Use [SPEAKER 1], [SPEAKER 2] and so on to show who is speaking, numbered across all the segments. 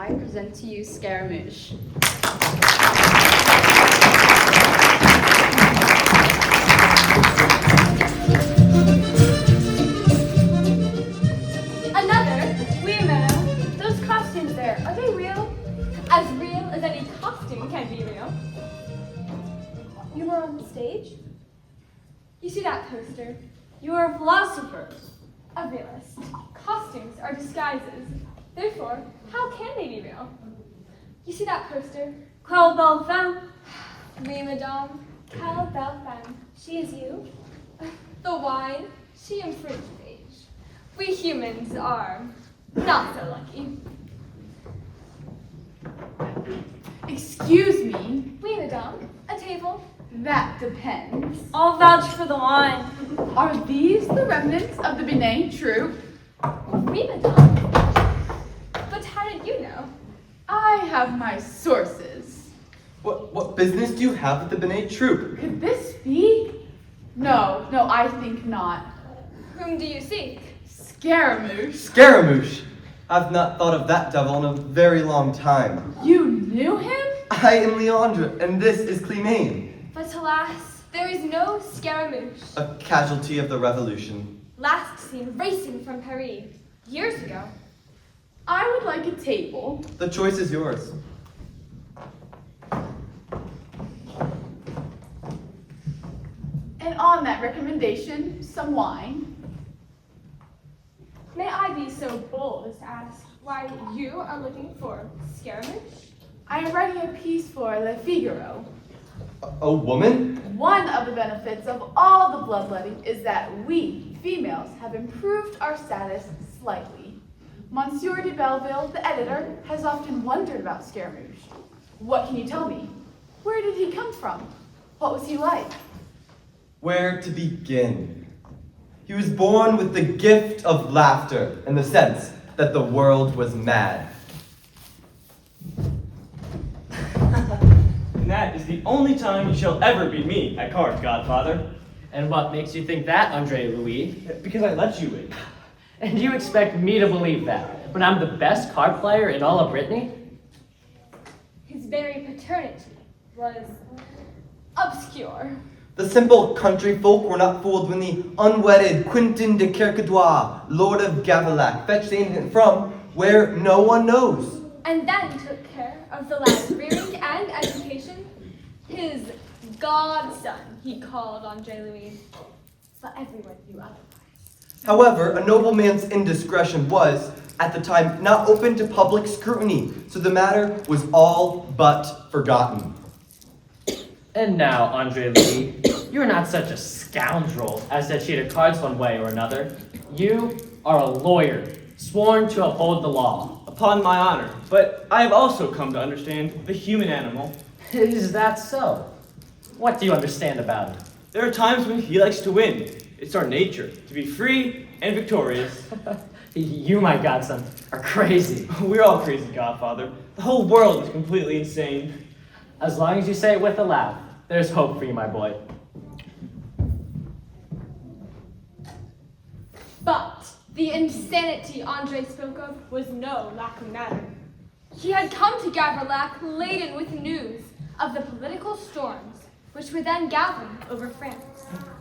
[SPEAKER 1] I present to you Scaramouche.
[SPEAKER 2] Another? Wait a minute. Those costumes there, are they real? As real as any costume can be real. You were on the stage? You see that poster? You are a philosopher. A realist. Costumes are disguises. Therefore, how can they be real? You see that poster? Quelle belle femme. Oui, madame. Quelle belle femme. She is you. The wine, she infringed age. We humans are not so lucky.
[SPEAKER 3] Excuse me,
[SPEAKER 2] Oui, madame. A table.
[SPEAKER 3] that depends.
[SPEAKER 2] I'll vouch for the wine.
[SPEAKER 3] Are these the remnants of the Binet troupe?
[SPEAKER 2] Oui, madame. But how did you know?
[SPEAKER 3] I have my sources.
[SPEAKER 4] What business do you have with the Binet troupe?
[SPEAKER 3] Could this be? No, I think not.
[SPEAKER 2] Whom do you seek?
[SPEAKER 3] Scaramouche.
[SPEAKER 4] Scaramouche! I've not thought of that devil in a very long time.
[SPEAKER 3] You knew him?
[SPEAKER 4] I am Leandre, and this is Climane,
[SPEAKER 2] But alas, there is no Scaramouche.
[SPEAKER 4] a casualty of the revolution.
[SPEAKER 2] Last seen racing from Paris, years ago.
[SPEAKER 3] I would like a table.
[SPEAKER 4] The choice is yours.
[SPEAKER 3] And on that recommendation, some wine.
[SPEAKER 2] May I be so bold as to ask why you are looking for Scaramouche?
[SPEAKER 3] I am writing a piece for Le Figaro.
[SPEAKER 4] A woman?
[SPEAKER 3] One of the benefits of all the bloodletting is that we, females, have improved our status slightly. Monsieur de Belleville, the editor, has often wondered about Scaramouche. What can you tell me? Where did he come from? What was he like?
[SPEAKER 4] Where to begin? He was born with the gift of laughter, in the sense that the world was mad.
[SPEAKER 5] And that is the only time you shall ever beat me at cards, Godfather.
[SPEAKER 6] And what makes you think that, Andre Louis?
[SPEAKER 5] Because I let you in.
[SPEAKER 6] And you expect me to believe that, when I'm the best card player in all of Brittany?
[SPEAKER 2] His very paternity was obscure.
[SPEAKER 4] The simple country folk were not fooled when the unwedded Quentin de Kercadiou, Lord of Gavilac, fetched the infant from where no one knows.
[SPEAKER 2] And then took care of the lad's rearing and education. His godson, he called Andre Louis. But everyone knew otherwise.
[SPEAKER 4] However, a nobleman's indiscretion was, at the time, not open to public scrutiny, so the matter was all but forgotten.
[SPEAKER 6] And now, Andre Louis, you're not such a scoundrel as to cheat at cards one way or another. You are a lawyer, sworn to uphold the law.
[SPEAKER 5] Upon my honor. But I have also come to understand the human animal.
[SPEAKER 6] Is that so? What do you understand about it?
[SPEAKER 5] There are times when he likes to win. It's our nature to be free and victorious.
[SPEAKER 6] You, my godson, are crazy.
[SPEAKER 5] We're all crazy, Godfather. The whole world is completely insane.
[SPEAKER 6] As long as you say it with a laugh, there's hope for you, my boy.
[SPEAKER 2] But the insanity Andre spoke of was no laughing matter. He had come to Gavrillac laden with news of the political storms which were then gathering over France.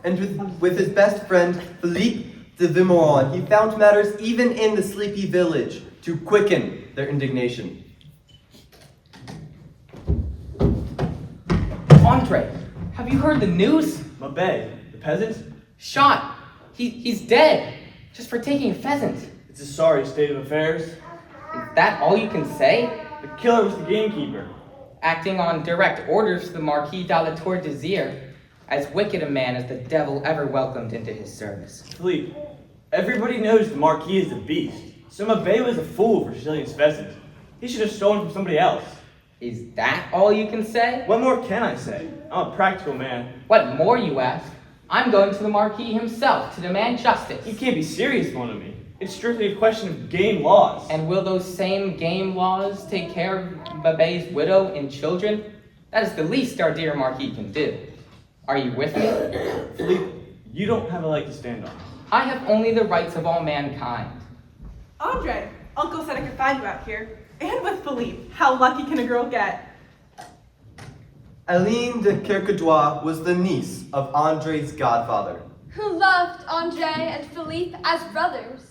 [SPEAKER 4] And with his best friend, Philippe de Vimoran, he found matters even in the sleepy village to quicken their indignation.
[SPEAKER 7] Andre, have you heard the news?
[SPEAKER 5] Mabé, the peasant?
[SPEAKER 7] Shot. He's dead. Just for taking a pheasant.
[SPEAKER 5] It's a sorry state of affairs.
[SPEAKER 7] Is that all you can say?
[SPEAKER 5] The killer was the gamekeeper.
[SPEAKER 7] Acting on direct orders from the Marquis de la Tour d'Azyr, as wicked a man as the devil ever welcomed into his service.
[SPEAKER 5] Philippe, everybody knows the Marquis is a beast. So Mabé was a fool for stealing his pheasant. He should have stolen from somebody else.
[SPEAKER 7] Is that all you can say?
[SPEAKER 5] What more can I say? I'm a practical man.
[SPEAKER 7] What more, you ask? I'm going to the Marquis himself to demand justice.
[SPEAKER 5] You can't be serious, mon ami. It's strictly a question of game laws.
[SPEAKER 7] And will those same game laws take care of Mabé's widow and children? That is the least our dear Marquis can do. Are you with me?
[SPEAKER 5] Philippe, you don't have a leg to stand on.
[SPEAKER 7] I have only the rights of all mankind.
[SPEAKER 8] Andre, Uncle said I could find you out here. And with Philippe. How lucky can a girl get?
[SPEAKER 4] Aline de Kercoudois was the niece of Andre's godfather.
[SPEAKER 2] Who loved Andre and Philippe as brothers.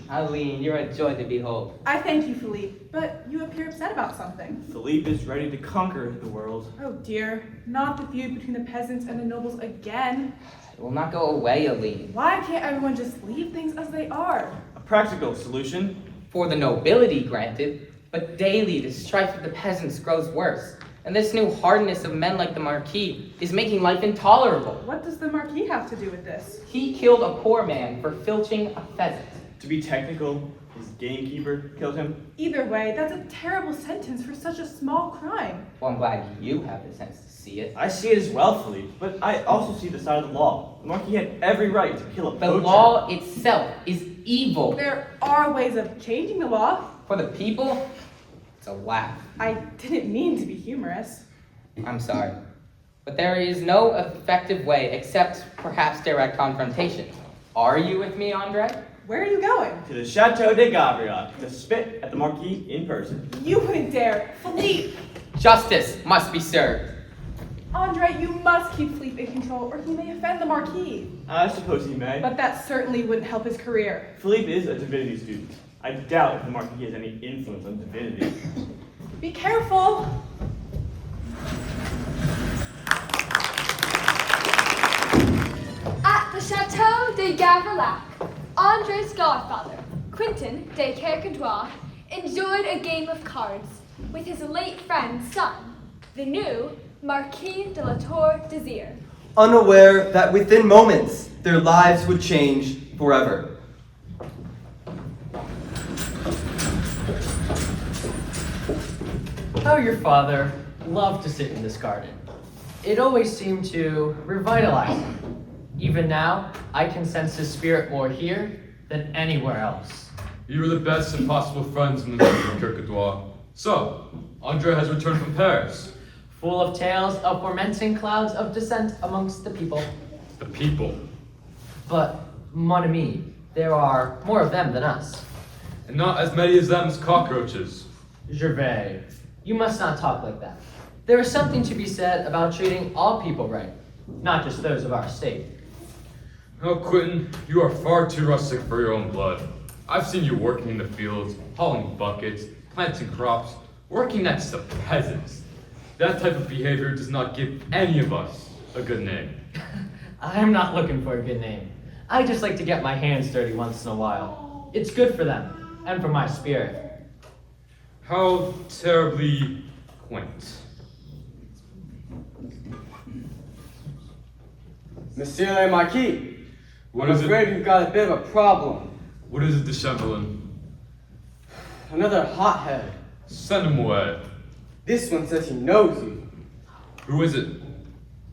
[SPEAKER 7] Aline, you're a joy to behold.
[SPEAKER 8] I thank you, Philippe, but you appear upset about something.
[SPEAKER 5] Philippe is ready to conquer the world.
[SPEAKER 8] Oh dear, not the feud between the peasants and the nobles again.
[SPEAKER 7] It will not go away, Aline.
[SPEAKER 8] Why can't everyone just leave things as they are?
[SPEAKER 5] A practical solution.
[SPEAKER 7] For the nobility, granted, but daily the strife of the peasants grows worse, and this new hardness of men like the Marquis is making life intolerable.
[SPEAKER 8] What does the Marquis have to do with this?
[SPEAKER 7] He killed a poor man for filching a pheasant.
[SPEAKER 5] To be technical, his gamekeeper killed him.
[SPEAKER 8] Either way, that's a terrible sentence for such a small crime.
[SPEAKER 7] Well, I'm glad you have the sense to see it.
[SPEAKER 5] I see it as well, Philippe, but I also see the side of the law. The Marquis had every right to kill a
[SPEAKER 7] The
[SPEAKER 5] poacher.
[SPEAKER 7] law itself is evil.
[SPEAKER 8] There are ways of changing the law.
[SPEAKER 7] For the people, it's a laugh.
[SPEAKER 8] I didn't mean to be humorous.
[SPEAKER 7] I'm sorry. But there is no effective way except perhaps direct confrontation. Are you with me, Andre?
[SPEAKER 8] Where are you going?
[SPEAKER 5] To the Chateau de Gavrillac to spit at the Marquis in person.
[SPEAKER 8] You wouldn't dare. Philippe!
[SPEAKER 7] Justice must be served.
[SPEAKER 8] Andre, you must keep Philippe in control or he may offend the Marquis.
[SPEAKER 5] I suppose he may.
[SPEAKER 8] But that certainly wouldn't help his career.
[SPEAKER 5] Philippe is a divinity student. I doubt if the Marquis has any influence on divinity.
[SPEAKER 8] Be careful!
[SPEAKER 2] At the Chateau de Gavrillac, Andre's godfather, Quentin de Kercoudois, enjoyed a game of cards with his late friend's son, the new Marquis de la Tour d'Azyr.
[SPEAKER 4] Unaware that within moments their lives would change forever.
[SPEAKER 6] How your father loved to sit in this garden. It always seemed to revitalize him. Even now, I can sense his spirit more here than anywhere else.
[SPEAKER 9] You were the best and possible friends in the nation of Kirkoudois. So, Andre has returned from Paris.
[SPEAKER 6] Full of tales of tormenting clouds of dissent amongst the people.
[SPEAKER 9] The people.
[SPEAKER 6] But, mon ami, there are more of them than us.
[SPEAKER 9] And not as many as them as cockroaches.
[SPEAKER 6] Gervais, you must not talk like that. There is something to be said about treating all people right, not just those of our state.
[SPEAKER 9] Oh, Quentin, you are far too rustic for your own blood. I've seen you working in the fields, hauling buckets, planting crops, working next to peasants. That type of behavior does not give any of us a good name.
[SPEAKER 6] I'm not looking for a good name. I just like to get my hands dirty once in a while. It's good for them, and for my spirit.
[SPEAKER 9] How terribly quaint.
[SPEAKER 10] Monsieur le Marquis,
[SPEAKER 9] What
[SPEAKER 10] I'm
[SPEAKER 9] is it?
[SPEAKER 10] afraid we've got a bit of a problem.
[SPEAKER 9] What is it, de Chamberlain?
[SPEAKER 10] Another hothead.
[SPEAKER 9] Send him away.
[SPEAKER 10] This one says he knows you.
[SPEAKER 9] Who is it?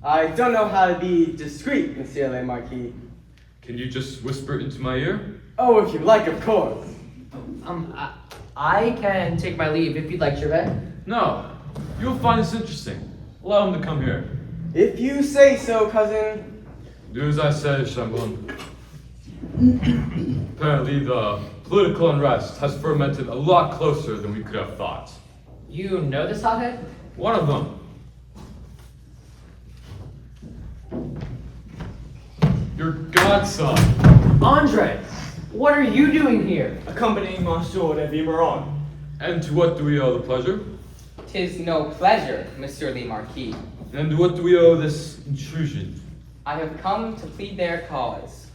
[SPEAKER 10] I don't know how to be discreet, Monsieur le Marquis.
[SPEAKER 9] Can you just whisper it into my ear?
[SPEAKER 10] Oh, if you like, of course.
[SPEAKER 6] I can take my leave if you'd like, Gervais.
[SPEAKER 9] No. You'll find this interesting. Allow him to come here.
[SPEAKER 10] If you say so, cousin.
[SPEAKER 9] Do as I say, Chamberlain. Apparently, the political unrest has fermented a lot closer than we could have thought.
[SPEAKER 6] You know this hothead?
[SPEAKER 9] One of them. Your godson.
[SPEAKER 6] Andre, what are you doing here?
[SPEAKER 5] Accompanying Monsieur de Vimeron.
[SPEAKER 9] And to what do we owe the pleasure?
[SPEAKER 7] 'Tis no pleasure, Monsieur le Marquis.
[SPEAKER 9] And to what do we owe this intrusion?
[SPEAKER 7] I have come to plead their cause.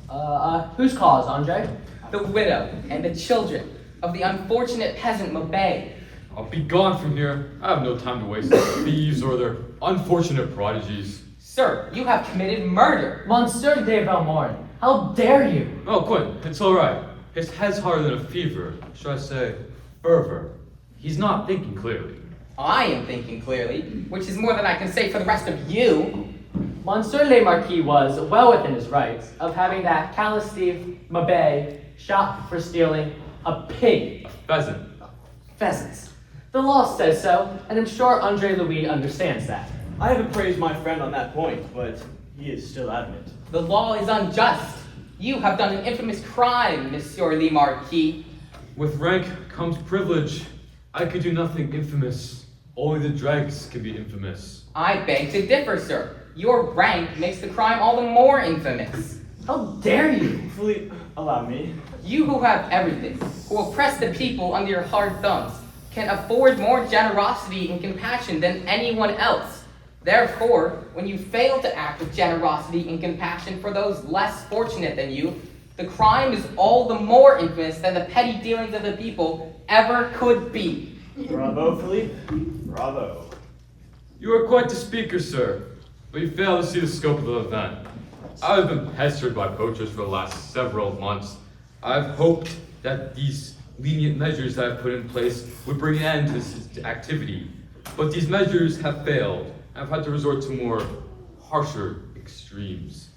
[SPEAKER 6] Whose cause, Andre?
[SPEAKER 7] The widow and the children of the unfortunate peasant Mabey.
[SPEAKER 9] I'll be gone from here. I have no time to waste on thieves or their unfortunate prodigies.
[SPEAKER 7] Sir, you have committed murder.
[SPEAKER 6] Monsieur de Valmorn, how dare you?
[SPEAKER 9] Oh, Quentin, it's all right. His head's harder than a fever. Should I say, fervor? He's not thinking clearly.
[SPEAKER 7] I am thinking clearly, which is more than I can say for the rest of you.
[SPEAKER 6] Monsieur le Marquis was well within his rights of having that callous thief, Mabey, shot for stealing a pig.
[SPEAKER 9] Pheasant.
[SPEAKER 6] Pheasants. The law says so, and I'm sure Andre Louis understands that.
[SPEAKER 5] I haven't praised my friend on that point, but he is still adamant.
[SPEAKER 7] The law is unjust. You have done an infamous crime, Monsieur le Marquis.
[SPEAKER 9] With rank comes privilege. I could do nothing infamous. Only the dregs can be infamous.
[SPEAKER 7] I beg to differ, sir. Your rank makes the crime all the more infamous.
[SPEAKER 6] How dare you?
[SPEAKER 5] Philippe, allow me.
[SPEAKER 7] You who have everything, who oppress the people under your hard thumbs, can afford more generosity and compassion than anyone else. Therefore, when you fail to act with generosity and compassion for those less fortunate than you, the crime is all the more infamous than the petty dealings of the people ever could be.
[SPEAKER 5] Bravo, Philippe. Bravo.
[SPEAKER 9] You are quite the speaker, sir, but you fail to see the scope of the event. I have been pestered by poachers for the last several months. I've hoped that these lenient measures that I've put in place would bring an end to this activity, but these measures have failed. I've had to resort to more harsher extremes.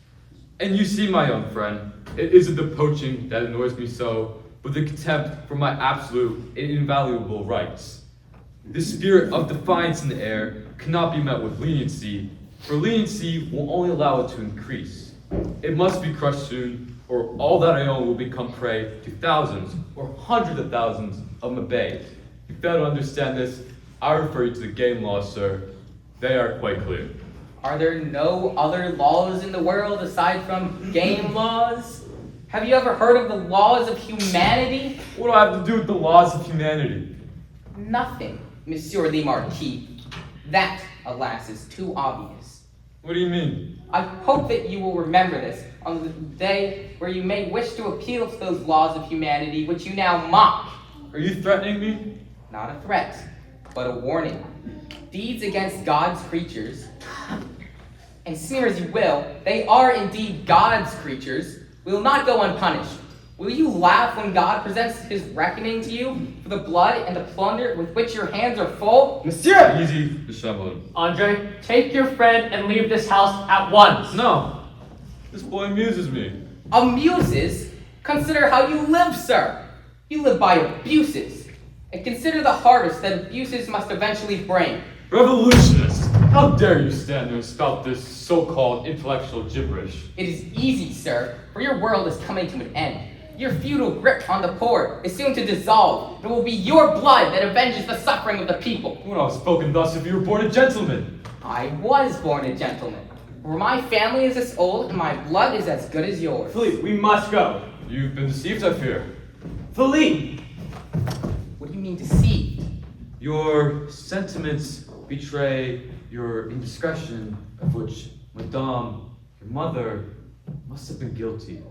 [SPEAKER 9] And you see, my young friend, it isn't the poaching that annoys me so, but the contempt for my absolute and invaluable rights. This spirit of defiance in the air cannot be met with leniency, for leniency will only allow it to increase. It must be crushed soon, or all that I own will become prey to thousands or hundreds of thousands of Mabays. If you fail to understand this, I refer you to the game laws, sir. They are quite clear.
[SPEAKER 7] Are there no other laws in the world aside from game laws? Have you ever heard of the laws of humanity?
[SPEAKER 9] What do I have to do with the laws of humanity?
[SPEAKER 7] Nothing, Monsieur le Marquis. That, alas, is too obvious.
[SPEAKER 9] What do you mean?
[SPEAKER 7] I hope that you will remember this on the day where you may wish to appeal to those laws of humanity which you now mock.
[SPEAKER 9] Are you threatening me?
[SPEAKER 7] Not a threat, but a warning. Deeds against God's creatures, and sneer as you will, they are indeed God's creatures, will not go unpunished. Will you laugh when God presents his reckoning to you for the blood and the plunder with which your hands are full?
[SPEAKER 6] Monsieur!
[SPEAKER 9] Easy, December.
[SPEAKER 6] Andre, take your friend and leave this house at once.
[SPEAKER 9] No, this boy amuses me.
[SPEAKER 7] Amuses? Consider how you live, sir. You live by abuses. And consider the harvest that abuses must eventually bring.
[SPEAKER 9] Revolutionist! How dare you stand there and spout this so-called intellectual gibberish?
[SPEAKER 7] It is easy, sir, for your world is coming to an end. Your feudal grip on the poor is soon to dissolve. It will be your blood that avenges the suffering of the people.
[SPEAKER 9] Who would have spoken thus if you were born a gentleman?
[SPEAKER 7] I was born a gentleman. For my family is as old and my blood is as good as yours.
[SPEAKER 5] Philippe, we must go.
[SPEAKER 9] You've been deceived, I fear.
[SPEAKER 5] Philippe!
[SPEAKER 7] What do you mean deceived?
[SPEAKER 9] Your sentiments betray your indiscretion, of which Madame, your mother, must have been guilty.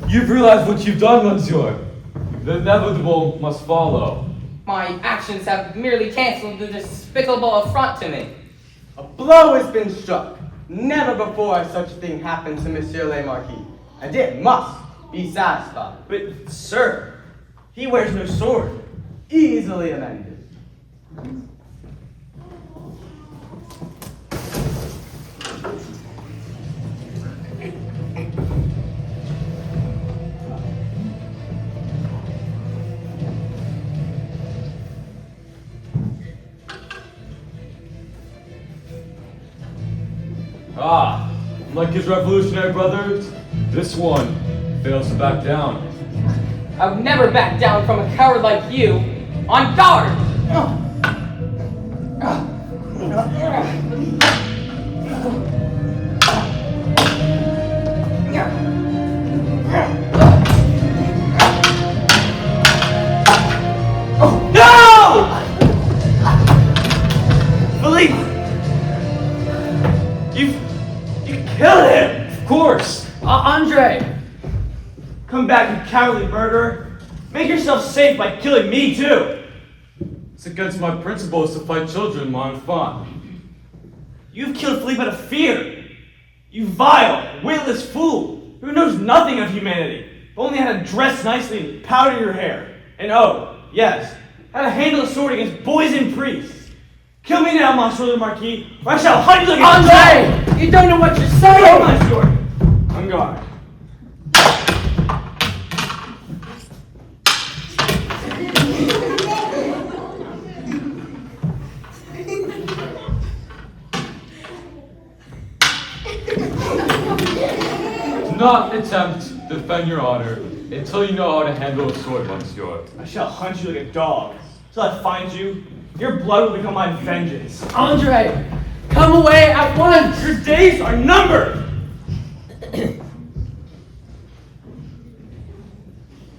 [SPEAKER 9] You've realized what you've done, Monsieur. The inevitable must follow.
[SPEAKER 7] My actions have merely cancelled the despicable affront to me.
[SPEAKER 10] A blow has been struck. Never before has such a thing happened to Monsieur le Marquis, and it must be satisfied.
[SPEAKER 5] But, sir, he wears no sword.
[SPEAKER 10] Easily amended.
[SPEAKER 9] Ah, like his revolutionary brothers, this one fails to back down.
[SPEAKER 7] I would never back down from a coward like you. On guard!
[SPEAKER 5] No! Philippe! You killed him!
[SPEAKER 9] Of course!
[SPEAKER 6] Andre!
[SPEAKER 5] Come back, you cowardly murderer! Make yourself safe by killing me too!
[SPEAKER 9] It's against my principles to fight children, my enfant.
[SPEAKER 5] You've killed Philippe out of fear! You vile, witless fool who knows nothing of humanity, only how to dress nicely and powder your hair. And oh, yes, how to handle a sword against boys and priests. Kill me now, Monsieur le Marquis, or I shall hunt you like a dog!
[SPEAKER 6] Andre! You don't know what you're
[SPEAKER 5] Throw
[SPEAKER 6] saying!
[SPEAKER 5] my sword! On guard.
[SPEAKER 9] Do not attempt to defend your honor. Until you know how to handle a sword, monsieur.
[SPEAKER 5] I shall hunt you like a dog. Till I find you, your blood will become my vengeance.
[SPEAKER 6] Andre, come away at once!
[SPEAKER 5] Your days are numbered!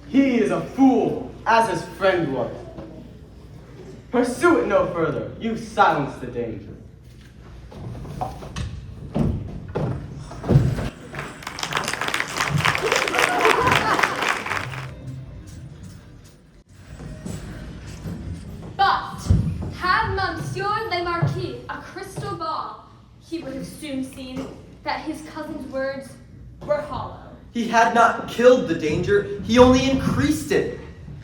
[SPEAKER 10] He is a fool, as his friend was. Pursue it no further. You silence the danger.
[SPEAKER 2] But had Monsieur le Marquis a crystal ball, he would have soon seen that his cousin's words were hollow.
[SPEAKER 4] He had not killed the danger, he only increased it.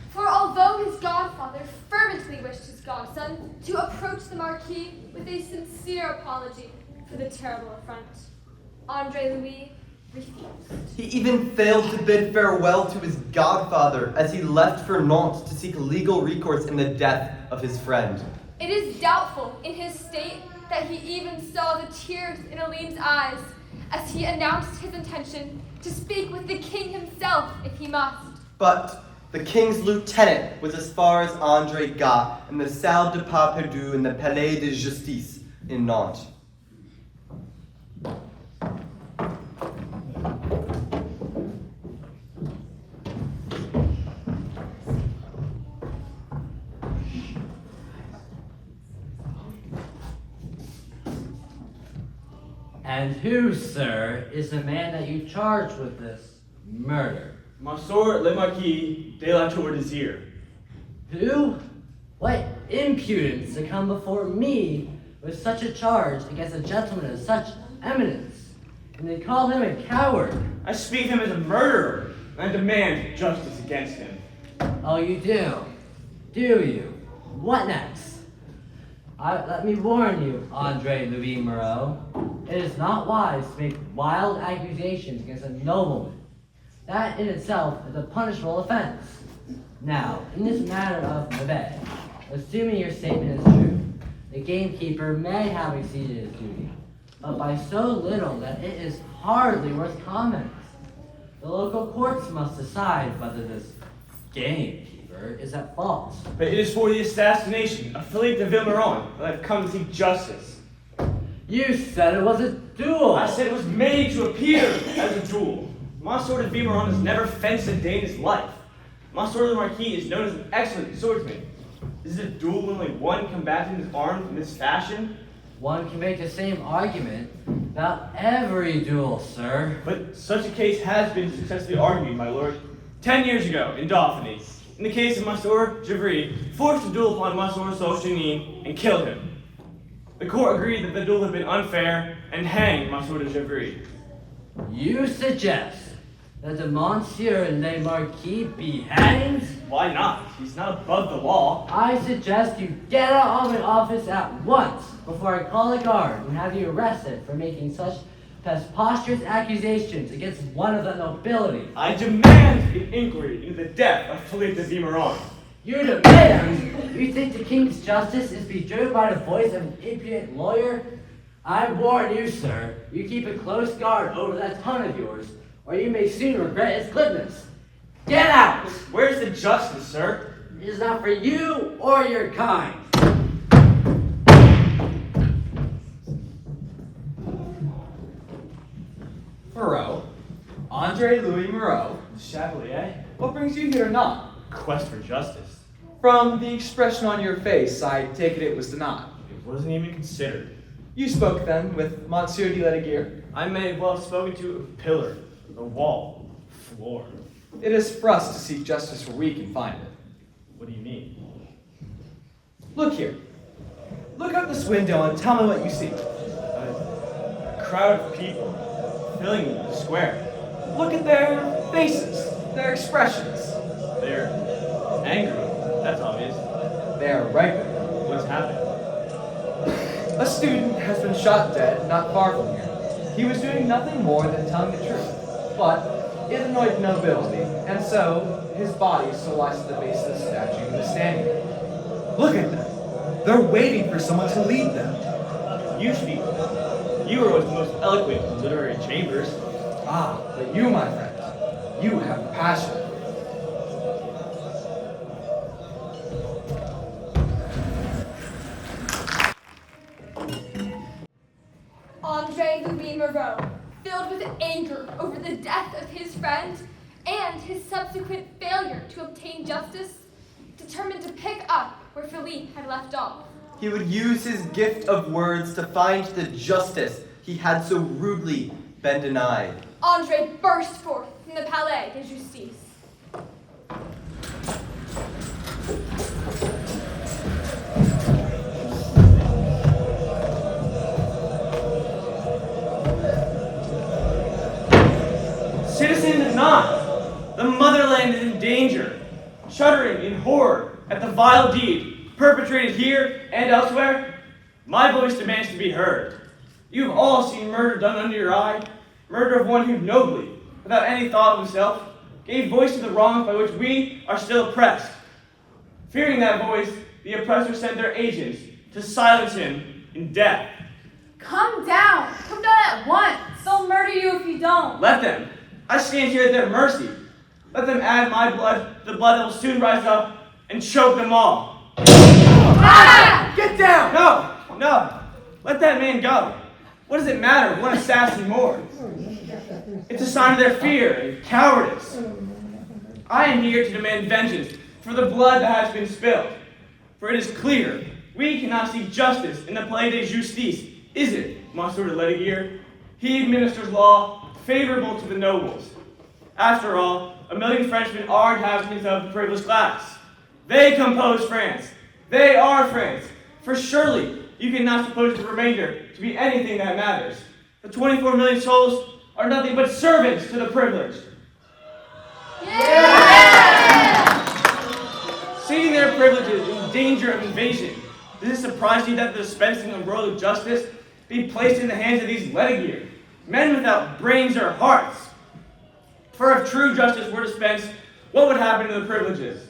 [SPEAKER 2] For although his godfather fervently wished his godson to approach the Marquis with a sincere apology for the terrible affront, Andre Louis refused.
[SPEAKER 4] He even failed to bid farewell to his godfather as he left for Nantes to seek legal recourse in the death of his friend.
[SPEAKER 2] It is doubtful in his state that he even saw the tears in Aline's eyes as he announced his intention to speak with the king himself if he must.
[SPEAKER 4] But the king's lieutenant was as far as Andre got in the Salle de Pas Perdu in the Palais de Justice in Nantes.
[SPEAKER 6] And who, sir, is the man that you charged with this murder?
[SPEAKER 5] Monsieur le Marquis de la Tour d'Azir.
[SPEAKER 6] Who? What impudence to come before me with such a charge against a gentleman of such eminence, and they call him a coward.
[SPEAKER 5] I speak of him as a murderer, and I demand justice against him.
[SPEAKER 6] Oh, you do? Do you? What next? Let me warn you, Andre Louis Moreau. It is not wise to make wild accusations against a nobleman. That in itself is a punishable offense. Now, in this matter of Navet, assuming your statement is true, the gamekeeper may have exceeded his duty, but by so little that it is hardly worth comment. The local courts must decide whether this gamekeeper is at fault.
[SPEAKER 5] But it is for the assassination of Philippe de Vilmorin that I've come to seek justice.
[SPEAKER 6] You said it was a duel!
[SPEAKER 5] I said it was made to appear as a duel. Monsieur de Vilmorin has never fenced a day in his life. Monsieur le Marquis is known as an excellent swordsman. Is it a duel when only one combatant is armed in this fashion?
[SPEAKER 6] One can make the same argument about every duel, sir.
[SPEAKER 5] But such a case has been successfully argued, my lord. 10 years ago, in Dauphiny, in the case of Monsieur Givry, forced a duel upon Monsieur Saucheny and killed him. The court agreed that the duel had been unfair and hanged Monsieur de Givry.
[SPEAKER 6] You suggest that the Monsieur le Marquis be hanged?
[SPEAKER 5] Why not? He's not above the law.
[SPEAKER 6] I suggest you get out of my office at once before I call a guard and have you arrested for making such preposterous accusations against one of the nobility.
[SPEAKER 5] I demand an inquiry into the death of Philippe de Vilmorin.
[SPEAKER 6] You demand? You think the king's justice is betrayed by the voice of an impudent lawyer? I warn you, sir, you keep a close guard over that tongue of yours, or you may soon regret its glibness. Get out!
[SPEAKER 5] Where's the justice, sir?
[SPEAKER 6] It is not for you or your kind.
[SPEAKER 11] Moreau, Andre Louis Moreau,
[SPEAKER 5] Chevalier?
[SPEAKER 11] what brings you here not?
[SPEAKER 5] Quest for justice.
[SPEAKER 11] From the expression on your face, I take it was denied.
[SPEAKER 5] It wasn't even considered.
[SPEAKER 11] You spoke then with Monsieur de Letiguier.
[SPEAKER 5] I may have well spoken to a pillar, a wall, floor.
[SPEAKER 11] It is for us to seek justice where we can find it.
[SPEAKER 5] What do you mean?
[SPEAKER 11] Look here. Look out this window and tell me what you see.
[SPEAKER 5] A crowd of people filling the square.
[SPEAKER 11] Look at their faces, their expressions.
[SPEAKER 5] They're angry. That's obvious.
[SPEAKER 11] They are regular.
[SPEAKER 5] What's happened?
[SPEAKER 11] A student has been shot dead not far from here. He was doing nothing more than telling the truth, but it annoyed the nobility, and so his body still lies at the base of the statue and is standing there. Look at them. They're waiting for someone to lead them.
[SPEAKER 5] You speak. You are the most eloquent in literary chambers.
[SPEAKER 11] Ah, but you, my friend, you have passion.
[SPEAKER 2] Andre Louis Moreau, filled with anger over the death of his friend and his subsequent failure to obtain justice, determined to pick up where Philippe had left off.
[SPEAKER 4] He would use his gift of words to find the justice he had so rudely been denied.
[SPEAKER 2] Andre burst forth from the Palais de Justice.
[SPEAKER 5] Citizens of Nantes, the motherland is in danger. Shuddering in horror at the vile deed perpetrated here and elsewhere, my voice demands to be heard. You have all seen murder done under your eye, murder of one who nobly, without any thought of himself, gave voice to the wrongs by which we are still oppressed. Fearing that voice, the oppressors sent their agents to silence him in death.
[SPEAKER 3] Come down at once.
[SPEAKER 2] They'll murder you if you don't.
[SPEAKER 5] Let them. I stand here at their mercy. Let them add my blood to the blood that will soon rise up and choke them all.
[SPEAKER 11] Ah! Get down!
[SPEAKER 5] No. Let that man go. What does it matter if one assassin more? It's a sign of their fear and cowardice. I am here to demand vengeance for the blood that has been spilled. For it is clear, we cannot seek justice in the Palais de Justice, is it, Monsieur de Letiguier? He administers law favorable to the nobles. After all, 1 million Frenchmen are inhabitants of the privileged class. They compose France. They are France. For surely you cannot suppose the remainder to be anything that matters. The 24 million souls are nothing but servants to the privileged. Seeing their privileges in danger of invasion, does it surprise you that the dispensing of worldly justice be placed in the hands of these Letiguier, men without brains or hearts? For if true justice were dispensed, what would happen to the privileges?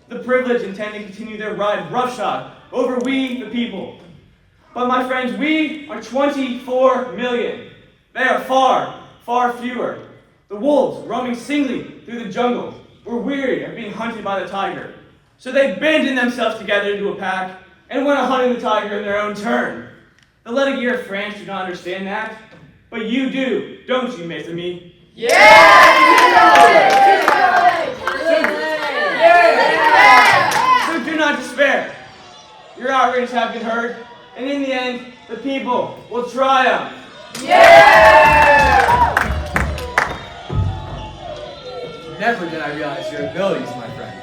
[SPEAKER 5] The privileged intend to continue their ride roughshod over we, the people. But my friends, we are 24 million. They are far, far fewer. The wolves, roaming singly through the jungle, were weary of being hunted by the tiger. So they banded themselves together into a pack and went a-hunting the tiger in their own turn. The Letiguier of France do not understand that, but you do, don't you, mes amis? So do not despair. Your outrage have been heard, and in the end, the people will triumph.
[SPEAKER 11] Never did I realize your abilities, my friend.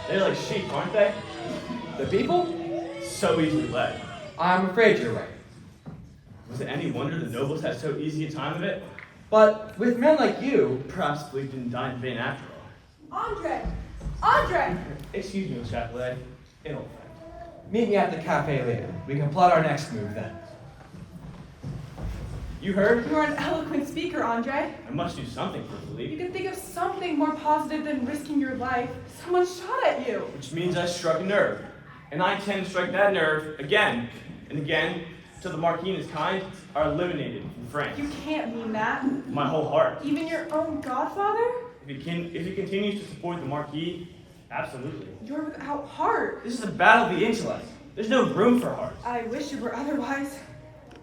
[SPEAKER 5] They're like sheep, aren't they?
[SPEAKER 11] The people?
[SPEAKER 5] So easily led.
[SPEAKER 11] I'm afraid you're right.
[SPEAKER 5] Was it any wonder the nobles had so easy a time of it?
[SPEAKER 11] But with men like you,
[SPEAKER 5] Perhaps Philippe didn't die in vain after all.
[SPEAKER 2] Andre!
[SPEAKER 5] Excuse me, Chapelet. An old friend.
[SPEAKER 11] meet me at the cafe later. We can plot our next move then.
[SPEAKER 5] You heard?
[SPEAKER 8] You're an eloquent speaker, Andre.
[SPEAKER 5] I must do something for
[SPEAKER 8] You
[SPEAKER 5] Philippe.
[SPEAKER 8] can think of something more positive than risking your life. Someone shot at you.
[SPEAKER 5] Which means I struck a nerve. And I intend to strike that nerve again and again till the Marquis and his kind are eliminated from France.
[SPEAKER 8] You can't mean that.
[SPEAKER 5] My whole heart.
[SPEAKER 8] Even your own godfather?
[SPEAKER 5] If he continues to support the Marquis, absolutely.
[SPEAKER 8] You're without heart.
[SPEAKER 5] This is a battle of the intellect. There's no room for heart.
[SPEAKER 8] I wish it were otherwise.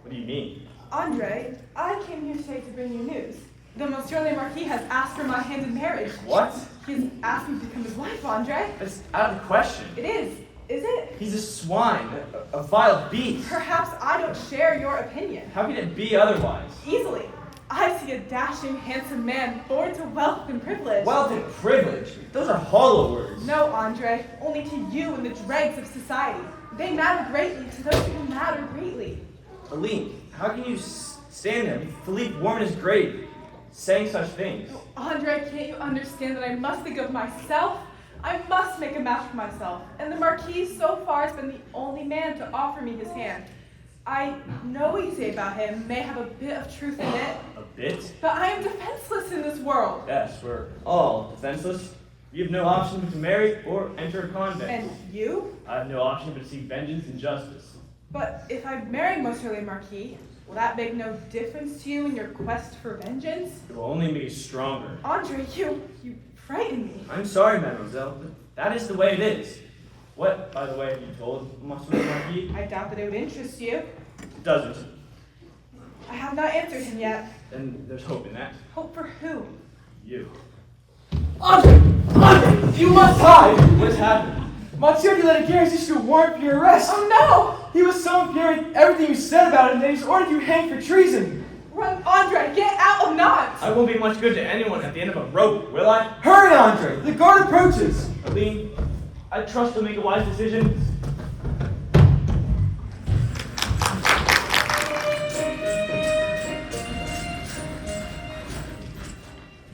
[SPEAKER 5] What do you mean?
[SPEAKER 8] Andre, I came here today to bring you news. The Monsieur le Marquis has asked for my hand in marriage.
[SPEAKER 5] What?
[SPEAKER 8] He's asked me to become his wife, Andre.
[SPEAKER 5] That's out of the question.
[SPEAKER 8] It is it?
[SPEAKER 5] He's a swine, a vile beast.
[SPEAKER 8] Perhaps I don't share your opinion.
[SPEAKER 5] How can it be otherwise?
[SPEAKER 8] Easily. I see a dashing, handsome man born to wealth and privilege.
[SPEAKER 5] Wealth and privilege, those are hollow words.
[SPEAKER 8] No, Andre, only to you and the dregs of society. They matter greatly to those who matter greatly.
[SPEAKER 5] Aline, how can you stand there? Philippe Warren is great, saying such things.
[SPEAKER 8] Oh, Andre, can't you understand that I must think of myself? I must make a match for myself. And the Marquis so far has been the only man to offer me his hand. I know what you say about him may have a bit of truth in it.
[SPEAKER 5] A bit?
[SPEAKER 8] But I am defenseless in this world.
[SPEAKER 5] Yes, we're all defenseless. You have no option but to marry or enter a convent.
[SPEAKER 8] And you?
[SPEAKER 5] I have no option but to seek vengeance and justice.
[SPEAKER 8] But if I marry Monsieur le Marquis, will that make no difference to you in your quest for vengeance?
[SPEAKER 5] It will only make you stronger.
[SPEAKER 8] Andre, you frighten me.
[SPEAKER 5] I'm sorry, mademoiselle, but that is the way it is. What, by the way, have you told Monsieur le Marquis?
[SPEAKER 8] I doubt that it would interest you.
[SPEAKER 5] It doesn't.
[SPEAKER 8] I have not answered him yet.
[SPEAKER 5] Then there's hope in that.
[SPEAKER 8] Hope for who?
[SPEAKER 5] You.
[SPEAKER 11] Andre! Andre! You must hide!
[SPEAKER 5] What has happened?
[SPEAKER 11] Monsieur de Letiguer has issued a warrant for your arrest.
[SPEAKER 8] Oh no!
[SPEAKER 11] He was so infuriated with everything you said about him that he's ordered you hanged for treason.
[SPEAKER 8] Run, Andre, get out of knots!
[SPEAKER 5] I won't be much good to anyone at the end of a rope, will I?
[SPEAKER 11] Hurry, Andre! The guard approaches!
[SPEAKER 5] Aline, I trust you'll make a wise decision.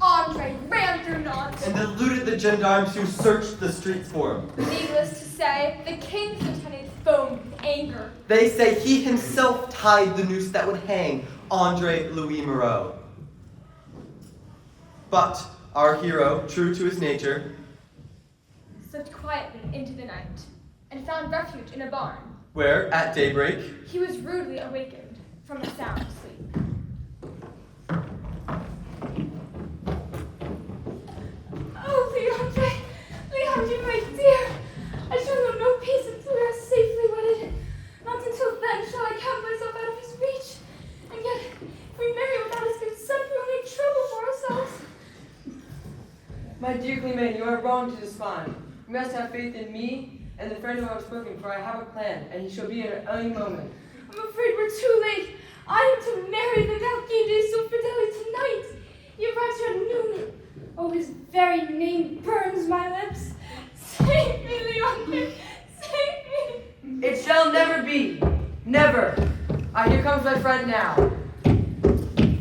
[SPEAKER 2] Andre ran through knots.
[SPEAKER 4] And eluded the gendarmes who searched the streets for him.
[SPEAKER 2] Needless to say, the king's lieutenant foamed with anger.
[SPEAKER 4] They say he himself tied the noose that would hang Andre Louis Moreau. But our hero, true to his nature,
[SPEAKER 2] Slipped quietly into the night and found refuge in a barn.
[SPEAKER 4] where, at daybreak,
[SPEAKER 2] He was rudely awakened from a sound sleep. Oh, Leandre, my dear, I shall know no peace until we are safely wedded. Not until then shall I count myself out of his reach. And yet, if we marry without his consent, we will make trouble for ourselves.
[SPEAKER 12] My dear Clement, you are wrong to despond. You must have faith in me and the friend who I was spoken, for I have a plan, and he shall be in at any moment.
[SPEAKER 2] I'm afraid we're too late. I am to marry the Marquis de Soufridelli tonight. He arrives here at noon. Oh, his very name burns my lips. Save me, Leandre. Save me.
[SPEAKER 12] It shall never be. Never. Here comes my friend now.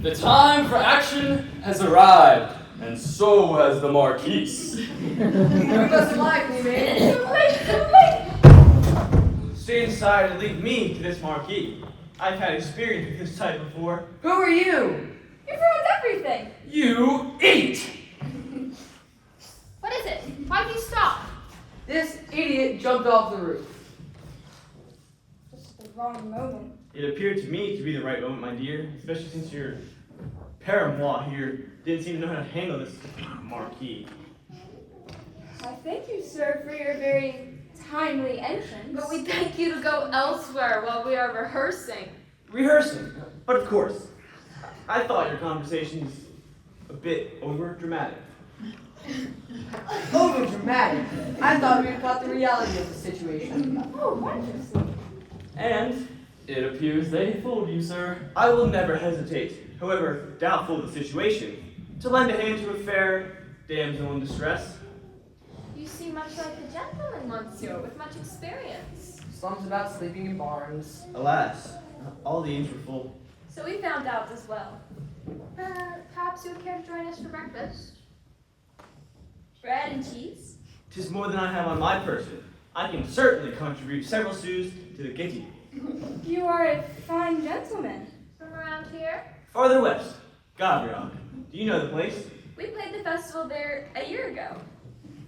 [SPEAKER 13] The time for action has arrived, and so has the Marquise.
[SPEAKER 12] We must fly, Clement.
[SPEAKER 2] Too late.
[SPEAKER 5] Stay inside and leave me to this Marquis. I've had experience with this type before.
[SPEAKER 12] Who are you?
[SPEAKER 2] You've ruined everything.
[SPEAKER 13] You eat!
[SPEAKER 2] What is it? Why'd you stop?
[SPEAKER 12] This idiot jumped off the roof.
[SPEAKER 2] Just the wrong moment.
[SPEAKER 5] It appeared to me to be the right moment, my dear, especially since your paramour here didn't seem to know how to handle this Marquis.
[SPEAKER 2] I thank you, sir, for your very timely entrance.
[SPEAKER 1] But we thank you to go elsewhere while we are rehearsing.
[SPEAKER 5] Rehearsing, but of course, I thought your conversations a bit over-dramatic.
[SPEAKER 12] Over dramatic. I thought we had caught the reality of the situation.
[SPEAKER 2] Oh, wondrously.
[SPEAKER 5] And
[SPEAKER 13] It appears they fooled you, sir.
[SPEAKER 5] I will never hesitate, however doubtful the situation, to lend a hand to a fair damsel in distress.
[SPEAKER 1] You seem much like a gentleman, monsieur, with much experience.
[SPEAKER 12] Slums about sleeping in barns.
[SPEAKER 5] Alas, all the inns were full.
[SPEAKER 1] So we found out as well. Perhaps you would care to join us for breakfast? Bread and cheese?
[SPEAKER 5] 'Tis more than I have on my person. I can certainly contribute several sous to the kitty.
[SPEAKER 2] You are a fine gentleman.
[SPEAKER 1] From around here?
[SPEAKER 5] Farther west, Gavriok. Do you know the place?
[SPEAKER 1] We played the festival there a year ago.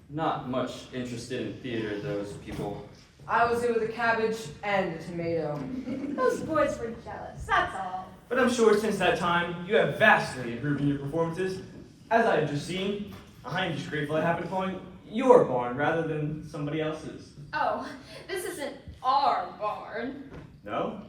[SPEAKER 13] Not much interested in theater, those people.
[SPEAKER 12] I was there with a cabbage and a tomato.
[SPEAKER 2] Those boys were jealous, that's all.
[SPEAKER 5] But I'm sure since that time, you have vastly improved in your performances. As I have just seen, I am just grateful I happened upon your barn rather than somebody else's.
[SPEAKER 1] Oh, this isn't our barn.
[SPEAKER 5] No?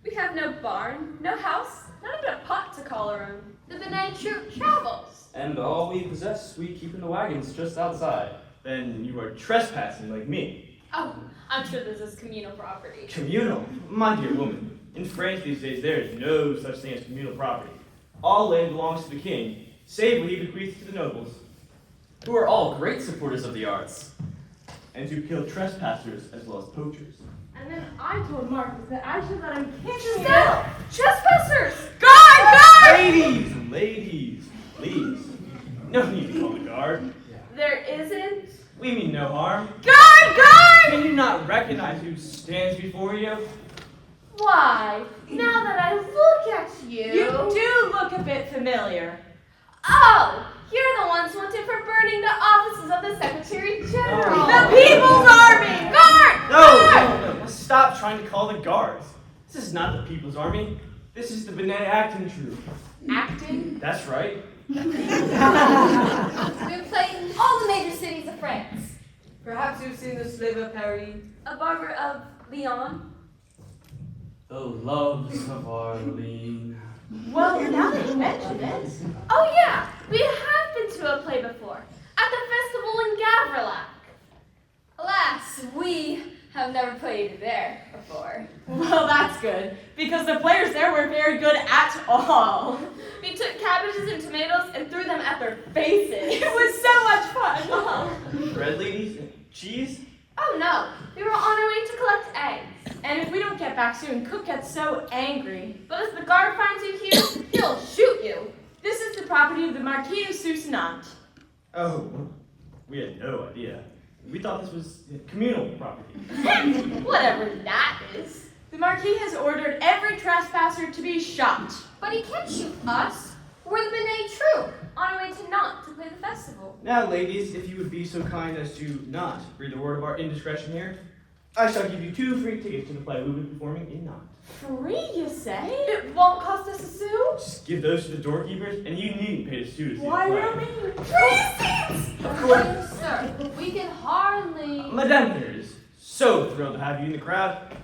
[SPEAKER 1] We have no barn, no house, not even a pot to call our own. The Benet troop travels.
[SPEAKER 13] And all we possess, we keep in the wagons just outside.
[SPEAKER 5] Then you are trespassing like me.
[SPEAKER 1] Oh, I'm sure this is communal property.
[SPEAKER 5] Communal? My dear woman, in France these days there is no such thing as communal property. All land belongs to the king, save what he bequeaths to the nobles.
[SPEAKER 13] Who are all great supporters of the arts.
[SPEAKER 5] And to kill trespassers as well as poachers.
[SPEAKER 2] And then I told Marcus that I should let him kick him
[SPEAKER 1] Still, trespassers!
[SPEAKER 5] Ladies, please. No need to call the guard.
[SPEAKER 1] There isn't.
[SPEAKER 5] We mean no harm.
[SPEAKER 1] Guard!
[SPEAKER 5] Can you not recognize who stands before you?
[SPEAKER 2] Why, now that I look at you...
[SPEAKER 8] You do look a bit familiar.
[SPEAKER 2] Oh, you're the ones wanted for burning the offices of the Secretary General.
[SPEAKER 8] The People's Army!
[SPEAKER 2] Guard!
[SPEAKER 5] No! Stop trying to call the guards. This is not the People's Army. This is the Benet acting troupe.
[SPEAKER 2] Acting?
[SPEAKER 5] That's right.
[SPEAKER 2] We've played in all the major cities of France.
[SPEAKER 12] Perhaps you've seen the Slave of Paris.
[SPEAKER 1] A barber of Lyon.
[SPEAKER 13] The loves of Arlene.
[SPEAKER 2] Well, now that you mention it.
[SPEAKER 1] Oh yeah, we have been to a play before, at the festival in Gavrilac. Alas, we have never played there before.
[SPEAKER 2] Well, that's good, because the players there weren't very good at all.
[SPEAKER 1] We took cabbages and tomatoes and threw them at their faces.
[SPEAKER 2] It was so much fun.
[SPEAKER 5] Bread ladies and cheese?
[SPEAKER 1] Oh no, we were on our way to collect eggs.
[SPEAKER 2] And if we don't get back soon, Cook gets so angry.
[SPEAKER 1] But if the guard finds you here, he'll shoot you.
[SPEAKER 2] This is the property of the Marquis of Soussanant.
[SPEAKER 5] Oh, we had no idea. We thought this was communal property.
[SPEAKER 1] Whatever that is.
[SPEAKER 2] The Marquis has ordered every trespasser to be shot.
[SPEAKER 1] But he can't shoot us. We're the Benet Troop, on our way to Nantes to play the festival.
[SPEAKER 5] Now, ladies, if you would be so kind as to not breathe a word of our indiscretion here, I shall give you 2 free tickets to the play we will be performing in Nantes.
[SPEAKER 2] Free, you say?
[SPEAKER 1] It won't cost us a sou.
[SPEAKER 5] Just give those to the doorkeepers, and you needn't pay to sue to see
[SPEAKER 2] Why
[SPEAKER 5] the play.
[SPEAKER 2] really? Free seats!
[SPEAKER 5] Of course.
[SPEAKER 1] Sir, we can hardly...
[SPEAKER 5] Madame here is so thrilled to have you in the crowd.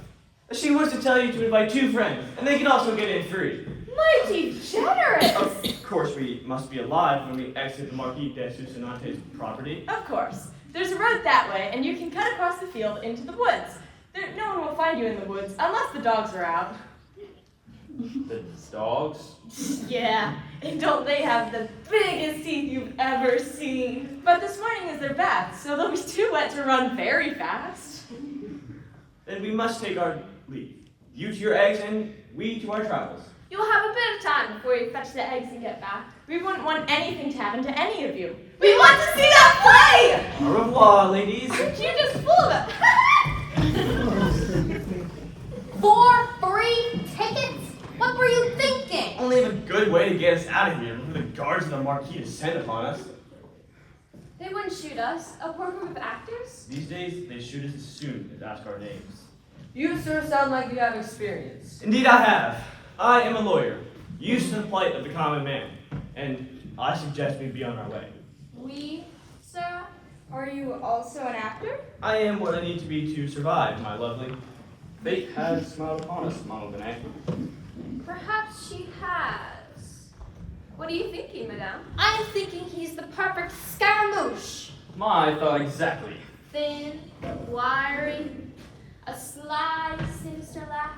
[SPEAKER 5] She wants to tell you to invite 2 friends, and they can also get in free.
[SPEAKER 1] Mighty generous!
[SPEAKER 5] Of course, we must be alive when we exit the Marquis de Soussanante's property.
[SPEAKER 2] Of course. There's a road that way, and you can cut across the field into the woods. No one will find you in the woods, unless the dogs are out.
[SPEAKER 5] The dogs?
[SPEAKER 2] Yeah, and don't they have the biggest teeth you've ever seen? But this morning is their bath, so they'll be too wet to run very fast.
[SPEAKER 5] Then we must take our leave. You to your eggs, and we to our travels.
[SPEAKER 1] You'll have a bit of time before you fetch the eggs and get back.
[SPEAKER 2] We wouldn't want anything to happen to any of you. We want to see that play!
[SPEAKER 5] Au revoir, ladies.
[SPEAKER 1] Aren't you just full of it? 4 free tickets? What were you thinking?
[SPEAKER 5] Only have a good way to get us out of here before the guards of the Marquis descend upon us.
[SPEAKER 1] They wouldn't shoot us, a poor group of actors.
[SPEAKER 5] These days, they shoot us as soon as ask our names.
[SPEAKER 12] You sir sound like you have experience.
[SPEAKER 5] Indeed, I have. I am a lawyer, used to the plight of the common man, and I suggest we be on our way.
[SPEAKER 1] We, sir? Are you also an actor?
[SPEAKER 5] I am what I need to be to survive, my lovely. Fate has smiled upon us, Mama Benet.
[SPEAKER 1] Perhaps she has. What are you thinking, madame? I am thinking he's the perfect Scaramouche.
[SPEAKER 13] My thought exactly.
[SPEAKER 1] Thin, wiry, a sly, sinister laugh,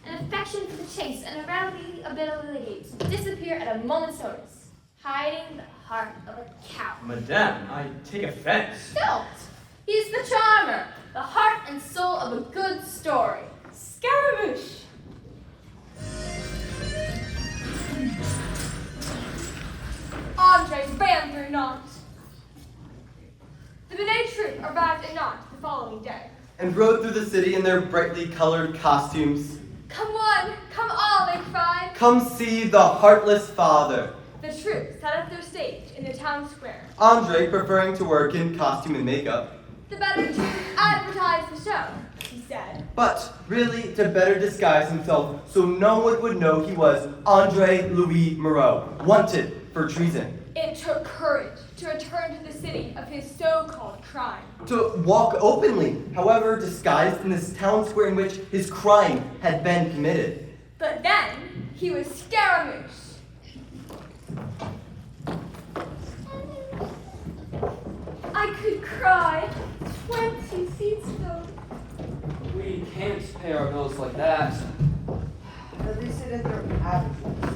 [SPEAKER 1] an affection for the chase, and a rowdy ability to disappear at a moment's notice, hiding the heart of a cow.
[SPEAKER 5] Madame, I take offense.
[SPEAKER 1] Don't! He's the charmer, the heart and soul of a good story.
[SPEAKER 2] Scaramouche!
[SPEAKER 1] Andre ran through Nantes. The Benet Troop arrived at Nantes the following day.
[SPEAKER 4] And rode through the city in their brightly colored costumes.
[SPEAKER 1] Come one, come all, they cried.
[SPEAKER 4] Come see the heartless father.
[SPEAKER 1] The troop set up their stage in the town square.
[SPEAKER 4] Andre preferring to work in costume and makeup.
[SPEAKER 1] The better to advertise the show, he said.
[SPEAKER 4] But really to better disguise himself so no one would know he was Andre Louis Moreau, wanted for treason.
[SPEAKER 1] It took courage to return to the city of his so-called crime.
[SPEAKER 4] To walk openly, however disguised in this town square in which his crime had been committed.
[SPEAKER 1] But then he was Scaramouche. I could cry 20 seats ago.
[SPEAKER 12] We can't pay our bills like that.
[SPEAKER 10] At least it is their cabbages.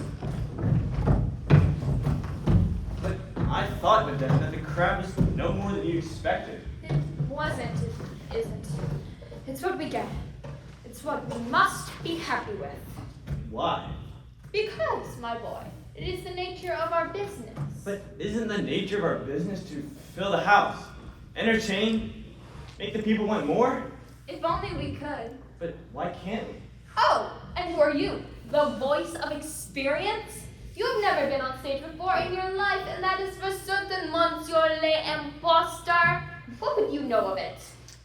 [SPEAKER 5] But I thought, Madame, that the crowd was no more than you expected.
[SPEAKER 1] It wasn't, it isn't. It's what we get. It's what we must be happy with.
[SPEAKER 5] Why?
[SPEAKER 1] Because, my boy, it is the nature of our business.
[SPEAKER 5] But isn't the nature of our business to fill the house, entertain, make the people want more?
[SPEAKER 1] If only we could.
[SPEAKER 5] But why can't we?
[SPEAKER 1] Oh, and who are you? The voice of experience? You have never been on stage before in your life, and that is for certain, Monsieur l'Impostor. What would you know of it?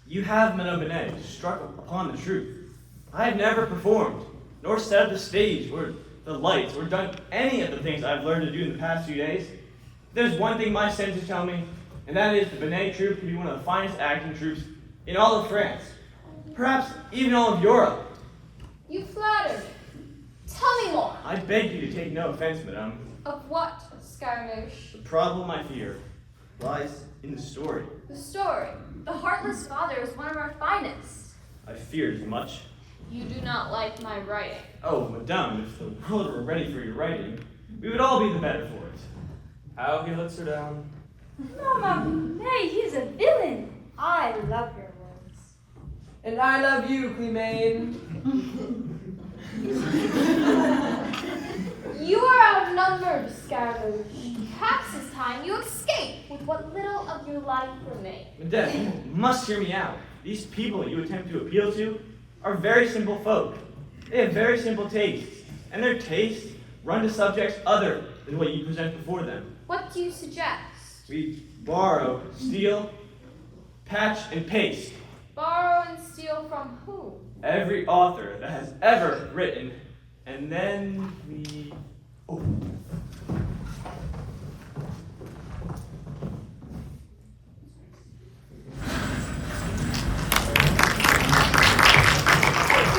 [SPEAKER 5] You have, Madame Benet, struck upon the truth. I have never performed, nor set up the stage, or the lights, or done any of the things I've learned to do in the past few days. There's one thing my senses tell me, and that is the Benet troupe can be one of the finest acting troupes in all of France. Perhaps even all of Europe.
[SPEAKER 1] You flatter me. Tell Tell me more.
[SPEAKER 5] I beg you to take no offense, madame.
[SPEAKER 1] Of what, Scaramouche?
[SPEAKER 5] The problem, I fear, lies in the story.
[SPEAKER 1] The story. The heartless father is one of our finest.
[SPEAKER 5] I feared as much.
[SPEAKER 1] You do not like my writing.
[SPEAKER 5] Oh, madame, if the world were ready for your writing, we would all be the better for it. How he lets her down.
[SPEAKER 2] Mama, hey, he's a villain. I love your words.
[SPEAKER 12] And I love you, Clemane.
[SPEAKER 1] You are outnumbered, Scaramouche. Perhaps this time you escape with what little of your life remains.
[SPEAKER 5] Madame, you must hear me out. These people you attempt to appeal to are very simple folk. They have very simple tastes, and their tastes run to subjects other than what you present before them.
[SPEAKER 1] What do you suggest?
[SPEAKER 5] We borrow, steal, patch, and paste.
[SPEAKER 1] Borrow and steal from who?
[SPEAKER 5] Every author that has ever written, and then we... Oh.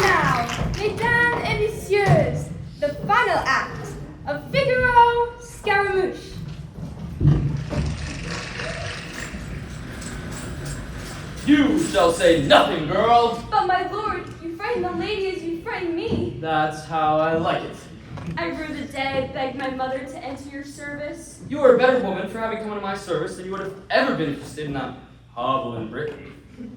[SPEAKER 2] Now, mesdames et messieurs, the final act of Figaro Scaramouche.
[SPEAKER 13] You shall say nothing, girl.
[SPEAKER 2] But my lord, you frighten the lady as you frighten me.
[SPEAKER 13] That's how I like it.
[SPEAKER 2] I rue the day I begged my mother to enter your service.
[SPEAKER 13] You are a better woman for having come into my service than you would have ever been interested in that hovel in Britain.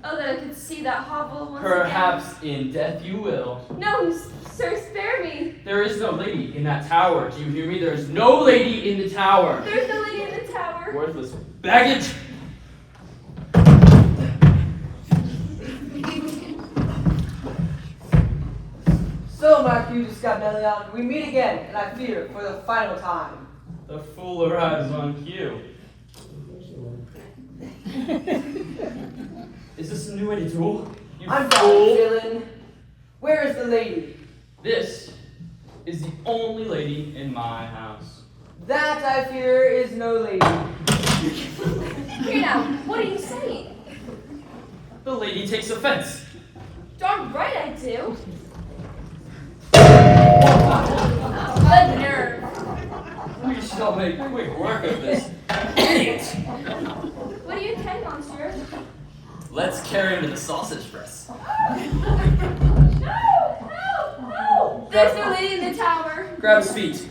[SPEAKER 2] Oh, that I could see that hovel once
[SPEAKER 13] Perhaps in death you will.
[SPEAKER 2] again. No, sir, spare me.
[SPEAKER 13] There is no lady in that tower. Do you hear me? There is no lady in the tower.
[SPEAKER 2] There's no lady in the tower.
[SPEAKER 13] Worthless baggage.
[SPEAKER 12] So, Marquis de Scabellion, we meet again, and I fear for the final time.
[SPEAKER 13] The fool arrives on cue. Is this a new way to duel? You
[SPEAKER 12] I'm
[SPEAKER 13] fool!
[SPEAKER 12] sorry, villain. Where is the lady?
[SPEAKER 13] This is the only lady in my house.
[SPEAKER 12] That, I fear, is no lady.
[SPEAKER 2] Here now, what are you saying?
[SPEAKER 13] The lady takes offense.
[SPEAKER 2] Darn right I do. The nerve.
[SPEAKER 13] We shall make quick work of this idiot.
[SPEAKER 2] What do you intend, monsieur?
[SPEAKER 13] Let's carry him to the sausage press.
[SPEAKER 2] No! There's no lady in the tower.
[SPEAKER 13] Grab his feet. Who's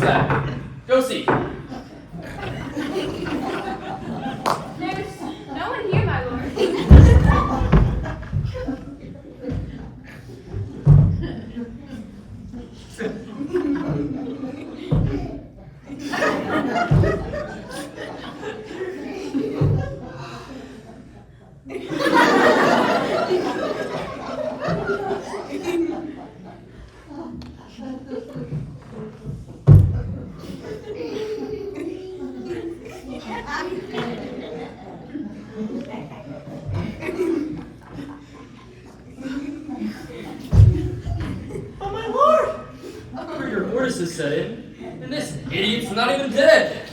[SPEAKER 13] that? Go see.
[SPEAKER 2] There's no one here, my lord.
[SPEAKER 5] Oh, my lord!
[SPEAKER 13] Your horse is set in, and this idiot's not even dead.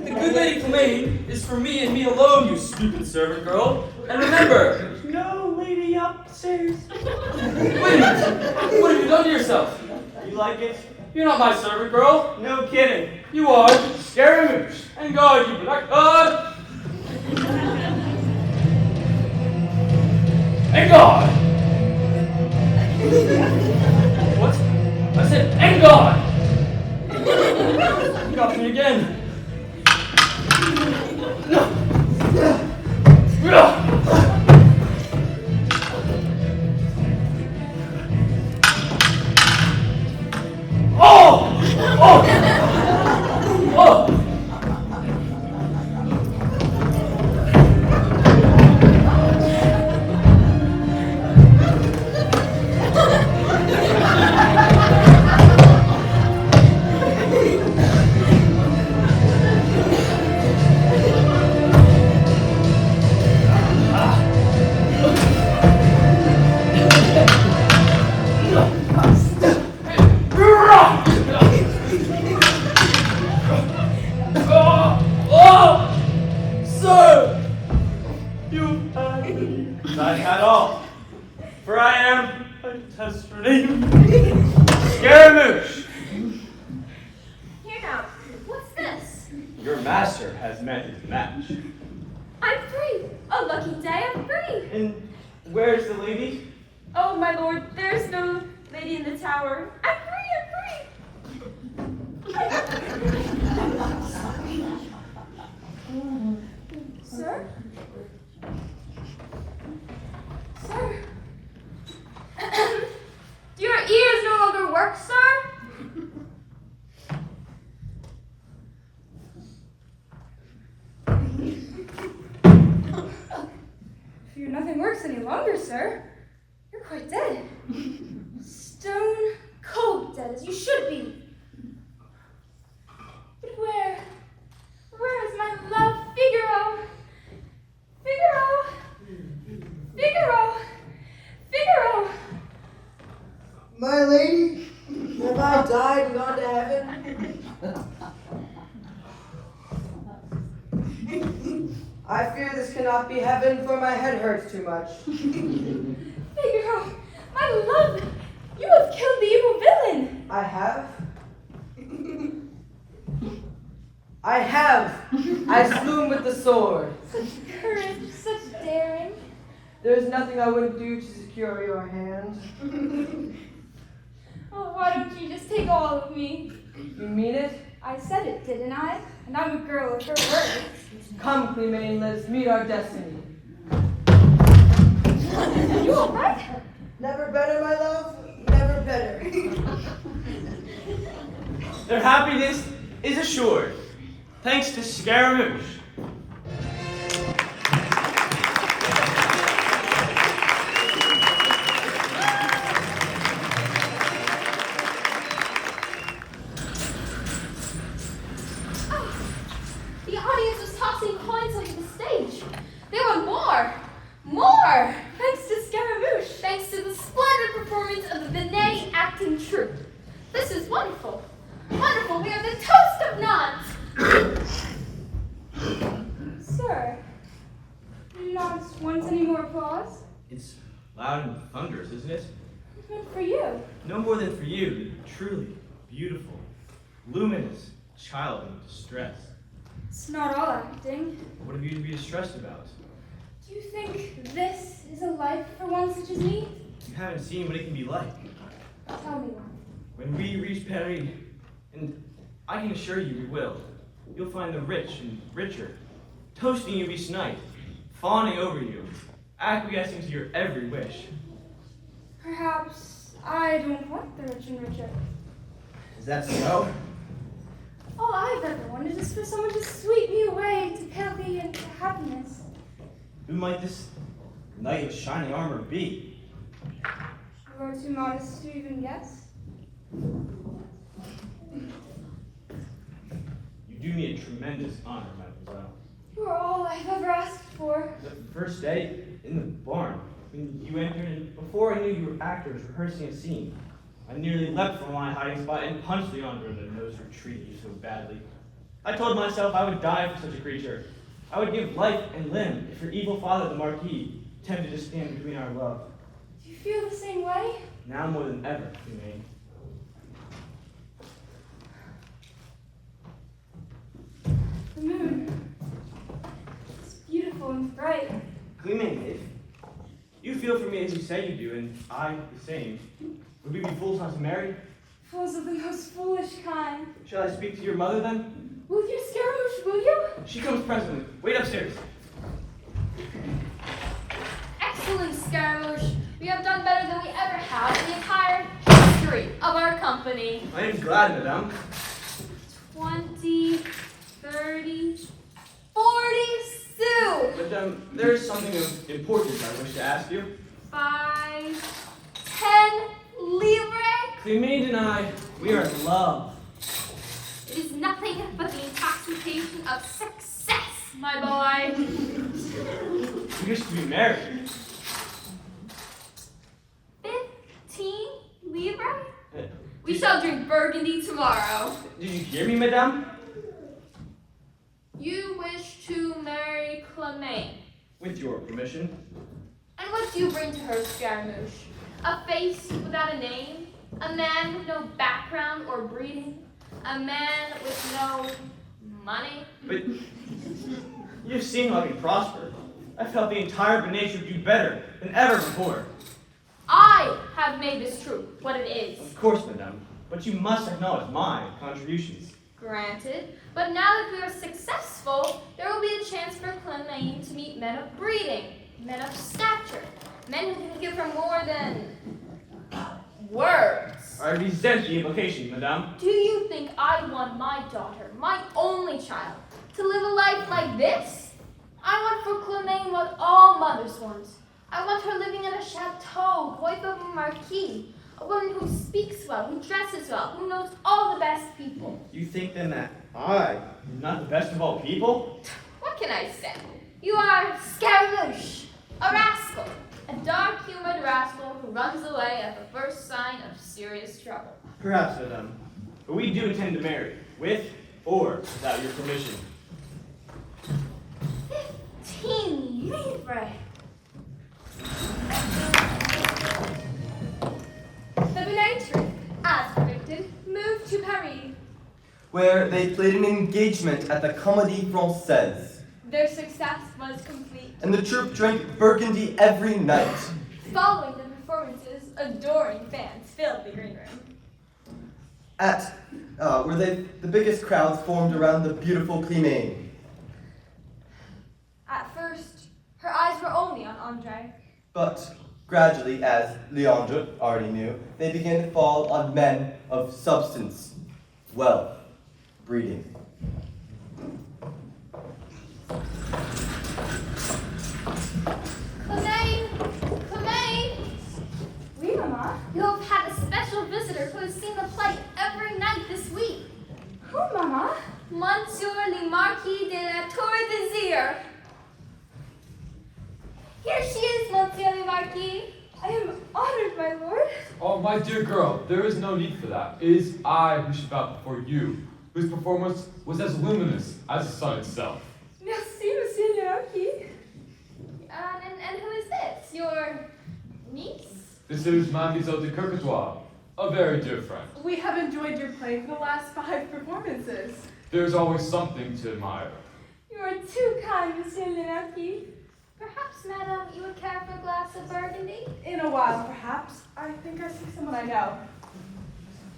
[SPEAKER 13] The good lady Clemane is for me and me alone, you stupid servant girl. And remember,
[SPEAKER 5] No lady upstairs.
[SPEAKER 13] wait a minute. What have you done to yourself?
[SPEAKER 5] You like it?
[SPEAKER 13] You're not my servant girl.
[SPEAKER 5] No kidding.
[SPEAKER 13] You are.
[SPEAKER 5] Scaramouche.
[SPEAKER 13] And God, you black God. And God. What? I said, and God. You got me again. Oh! Oh! Oh!
[SPEAKER 5] am, I detest her name, Scaramouche.
[SPEAKER 1] Here now, what's this?
[SPEAKER 5] Your master has met his match.
[SPEAKER 1] I'm free. A lucky day, I'm free.
[SPEAKER 5] And where's the lady?
[SPEAKER 2] Oh, my lord, there's no lady in the tower.
[SPEAKER 1] I'm free,
[SPEAKER 2] Sir? Sir?
[SPEAKER 1] Do your ears no longer work, sir?
[SPEAKER 2] Fear nothing works any longer, sir. You're quite dead. Stone cold dead, as you should be. But where is my love, Figaro? Figaro!
[SPEAKER 14] My lady, have I died and gone to heaven? I fear this cannot be heaven, for my head hurts too much.
[SPEAKER 2] Figaro, my love, you have killed the evil villain.
[SPEAKER 14] I have? I have! I slew him with the sword.
[SPEAKER 2] Such courage, such daring.
[SPEAKER 14] There's nothing I wouldn't do to secure your hand.
[SPEAKER 2] Oh, why don't you just take all of me?
[SPEAKER 14] You mean it?
[SPEAKER 2] I said it, didn't I? And I'm a girl of her word.
[SPEAKER 14] Come, Clemente, let's meet our destiny.
[SPEAKER 2] You all right?
[SPEAKER 14] Never better, my love. Never better.
[SPEAKER 5] Their happiness is assured, thanks to Scaramouche.
[SPEAKER 1] The audience was tossing coins over the stage. There were more!
[SPEAKER 2] Thanks to Scaramouche.
[SPEAKER 1] Thanks to the splendid performance of the Binet acting troupe. This is wonderful. Wonderful, we are the toast of nuns.
[SPEAKER 2] Sir, you not want any more applause?
[SPEAKER 5] It's loud and thunderous, isn't it?
[SPEAKER 2] It's meant for you.
[SPEAKER 5] No more than for you, truly beautiful, luminous child in distress.
[SPEAKER 2] It's not all acting.
[SPEAKER 5] What have you to be distressed about?
[SPEAKER 2] Do you think this is a life for one such as me?
[SPEAKER 5] You haven't seen what it can be like.
[SPEAKER 2] Tell me one.
[SPEAKER 5] When we reach Paris, and I can assure you we will, you'll find the rich and richer, toasting you each night, fawning over you, acquiescing to your every wish.
[SPEAKER 2] Perhaps I don't want the rich and richer.
[SPEAKER 5] Is that so?
[SPEAKER 2] All I've ever wanted is for someone to sweep me away to Paris and to happiness.
[SPEAKER 5] Who might this knight of shining armor be?
[SPEAKER 2] You are too modest to even guess.
[SPEAKER 5] You do me a tremendous honor, mademoiselle.
[SPEAKER 2] You are all I've ever asked for.
[SPEAKER 5] The first day in the barn, when you entered, and before I knew you were actors rehearsing a scene, I nearly leapt from my hiding spot and punched the honor in the nose for treating you so badly. I told myself I would die for such a creature. I would give life and limb if your evil father, the Marquis, attempted to stand between our love.
[SPEAKER 2] Do you feel the same way?
[SPEAKER 5] Now more than ever, Clemente.
[SPEAKER 2] The moon. It's beautiful and bright.
[SPEAKER 5] Clemente, if you feel for me as you say you do, and I the same, would we be fools not to marry?
[SPEAKER 2] Fools of the most foolish kind.
[SPEAKER 5] Shall I speak to your mother then?
[SPEAKER 2] Will you, Scaramouche, will you?
[SPEAKER 5] She comes presently. Wait upstairs.
[SPEAKER 1] Excellent, Scaramouche. We have done better than we ever have in the entire history of our company.
[SPEAKER 5] I am glad, madame.
[SPEAKER 1] 20, 30, 40 sous.
[SPEAKER 5] Madame, there is something of importance I wish to ask you.
[SPEAKER 1] 5, 10 livres.
[SPEAKER 5] Clemente and I, we are in love.
[SPEAKER 1] It is nothing but the intoxication of success, my boy.
[SPEAKER 5] We wish to be married.
[SPEAKER 1] 15 livres? We shall drink Burgundy tomorrow.
[SPEAKER 5] Did you hear me, madame?
[SPEAKER 1] You wish to marry Clement.
[SPEAKER 5] With your permission.
[SPEAKER 1] And what do you bring to her, Scaramouche? A face without a name, a man with no background or breeding, a man with no money.
[SPEAKER 5] But you've seen how we prosper. I felt the entire nation would do better than ever before.
[SPEAKER 1] I have made this truth what it is.
[SPEAKER 5] Of course, madame, but you must acknowledge my contributions.
[SPEAKER 1] Granted, but now that we are successful, there will be a chance for Clemaine to meet men of breeding, men of stature, men who can give her more than words.
[SPEAKER 5] I resent the implication, madame.
[SPEAKER 1] Do you think I want my daughter, my only child, to live a life like this? I want for Clemaine what all mothers want. I want her living in a chateau, wife of a marquis, a woman who speaks well, who dresses well, who knows all the best people.
[SPEAKER 5] You think then that I am not the best of all people?
[SPEAKER 1] What can I say? You are Scaramouche, a rascal, a dark-humored rascal who runs away at the first sign of serious trouble.
[SPEAKER 5] Perhaps, madame. But we do intend to marry, with or without your permission.
[SPEAKER 1] 15 livres.
[SPEAKER 2] The Benin troupe, as predicted, moved to Paris.
[SPEAKER 4] where they played an engagement at the Comédie Française.
[SPEAKER 2] Their success was complete.
[SPEAKER 4] And the troupe drank Burgundy every night.
[SPEAKER 2] Following the performances, adoring fans filled the green room.
[SPEAKER 4] Where the biggest crowds formed around the beautiful Climene.
[SPEAKER 2] At first, her eyes were only on Andre.
[SPEAKER 4] But gradually, as Leandre already knew, they began to fall on men of substance, wealth, breeding.
[SPEAKER 1] Clemaine!
[SPEAKER 2] Oui, Mama.
[SPEAKER 1] You have had a special visitor who has seen the play every night this week.
[SPEAKER 2] Who, Mama?
[SPEAKER 1] Monsieur le Marquis de la Tour d'Azir. Here she is, Monsieur le Marquis.
[SPEAKER 2] I am honored, my lord.
[SPEAKER 9] Oh, my dear girl, there is no need for that. It is I who should bow before you, whose performance was as luminous as the sun itself.
[SPEAKER 2] Merci, Monsieur le Marquis.
[SPEAKER 1] And who is this? Your niece?
[SPEAKER 9] This is Mademoiselle de Courtois, a very dear friend.
[SPEAKER 8] We have enjoyed your play for the last 5 performances.
[SPEAKER 9] There's always something to admire.
[SPEAKER 2] You are too kind, Monsieur le Marquis.
[SPEAKER 1] Perhaps, madam, you would care for a glass of Burgundy?
[SPEAKER 8] In a while, perhaps. I think I see someone I know.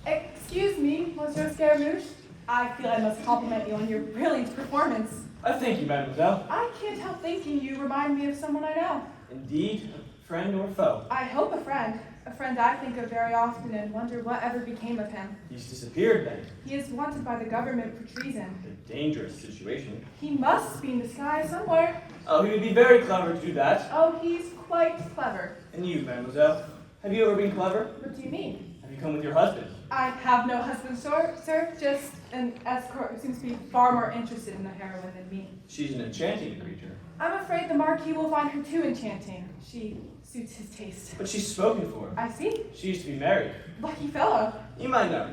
[SPEAKER 8] Excuse me, Monsieur Scaramouche. I feel I must compliment you on your brilliant performance.
[SPEAKER 5] Thank you, mademoiselle.
[SPEAKER 8] I can't help thinking you remind me of someone I know.
[SPEAKER 5] Indeed, friend or foe.
[SPEAKER 8] I hope a friend. A friend I think of very often and wonder what ever became of him.
[SPEAKER 5] He's disappeared then.
[SPEAKER 8] He is wanted by the government for treason.
[SPEAKER 5] A dangerous situation.
[SPEAKER 8] He must be in the sky somewhere.
[SPEAKER 5] Oh, he would be very clever to do that.
[SPEAKER 8] Oh, he's quite clever.
[SPEAKER 5] And you, mademoiselle, have you ever been clever?
[SPEAKER 8] What do you mean?
[SPEAKER 5] Have you come with your husband?
[SPEAKER 8] I have no husband, sir. Just an escort who seems to be far more interested in the heroine than me.
[SPEAKER 5] She's an enchanting creature.
[SPEAKER 8] I'm afraid the Marquis will find her too enchanting. She suits his taste.
[SPEAKER 5] But she's spoken for.
[SPEAKER 8] I see.
[SPEAKER 5] She used to be married.
[SPEAKER 8] Lucky fellow.
[SPEAKER 5] You might know.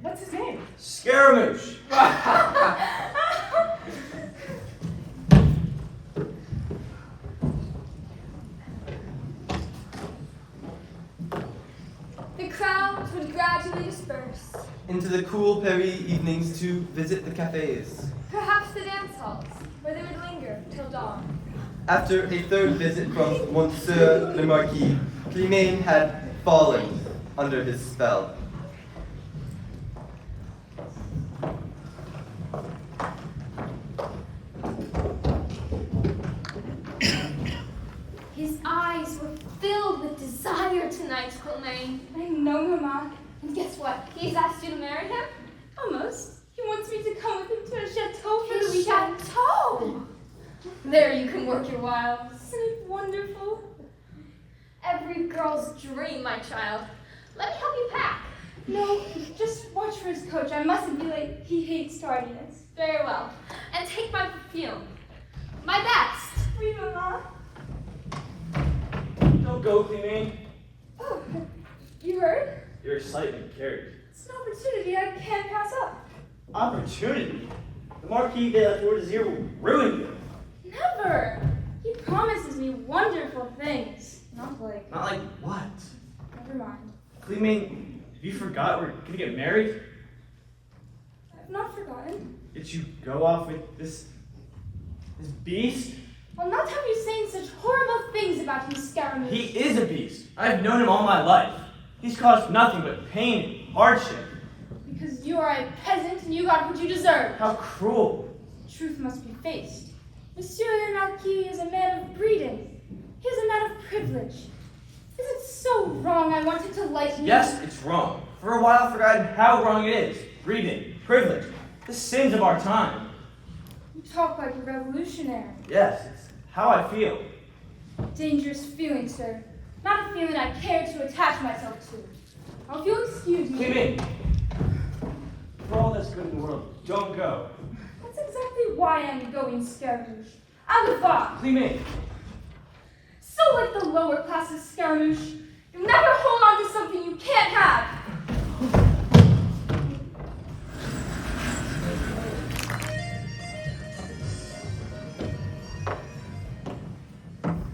[SPEAKER 8] What's his name?
[SPEAKER 5] Scaramouche.
[SPEAKER 2] The crowds would gradually disperse.
[SPEAKER 4] Into the cool Paris evenings to visit the cafes.
[SPEAKER 2] Perhaps the dance halls, where they would linger till dawn.
[SPEAKER 4] After a third visit from Monsieur le Marquis, Climene had fallen under his spell.
[SPEAKER 1] His eyes were filled with desire tonight, Clemaine.
[SPEAKER 2] I know, Mama.
[SPEAKER 1] And guess what? He's asked you to marry him?
[SPEAKER 2] Almost. He wants me to come with him to a chateau for the
[SPEAKER 1] His
[SPEAKER 2] weekend.
[SPEAKER 1] chateau! There you can work your wiles.
[SPEAKER 2] Isn't it wonderful?
[SPEAKER 1] Every girl's dream, my child. Let me help you pack.
[SPEAKER 2] No, just watch for his coach. I mustn't be late. He hates tardiness.
[SPEAKER 1] Very well. And take my perfume. My best.
[SPEAKER 2] Oui, Mama.
[SPEAKER 5] Don't go, Climene.
[SPEAKER 2] Oh, you heard?
[SPEAKER 5] Your excitement carried.
[SPEAKER 2] It's an opportunity I can't pass up.
[SPEAKER 5] Opportunity? The Marquis de la Tour d'Azir will ruin you.
[SPEAKER 2] Never. He promises me wonderful things. Not like
[SPEAKER 5] Not like what? Clemente, have you forgot we're gonna get married?
[SPEAKER 2] I've not forgotten.
[SPEAKER 5] Did you go off with this beast?
[SPEAKER 2] I'll not have you saying such horrible things about him, Scaramouche.
[SPEAKER 5] He is a beast. I've known him all my life. He's caused nothing but pain and hardship.
[SPEAKER 2] Because you are a peasant and you got what you deserve.
[SPEAKER 5] How cruel.
[SPEAKER 2] Truth must be faced. Monsieur le Marquis is a man of breeding. He is a man of privilege. Is it so wrong I wanted to lighten you?
[SPEAKER 5] Yes, it's wrong. For a while I've forgotten how wrong it is. Breeding, privilege, the sins of our time.
[SPEAKER 2] You talk like a revolutionary.
[SPEAKER 5] Yes, it's how I feel.
[SPEAKER 2] Dangerous feeling, sir. Not a feeling I care to attach myself to. Now, if you'll excuse me.
[SPEAKER 5] Clemente, for all that's good in the world, don't go.
[SPEAKER 2] That's exactly why I'm going, Scaramouche. Out of box.
[SPEAKER 5] Clemente.
[SPEAKER 2] So like the lower classes, Scaramouche. You never hold on to something you can't have.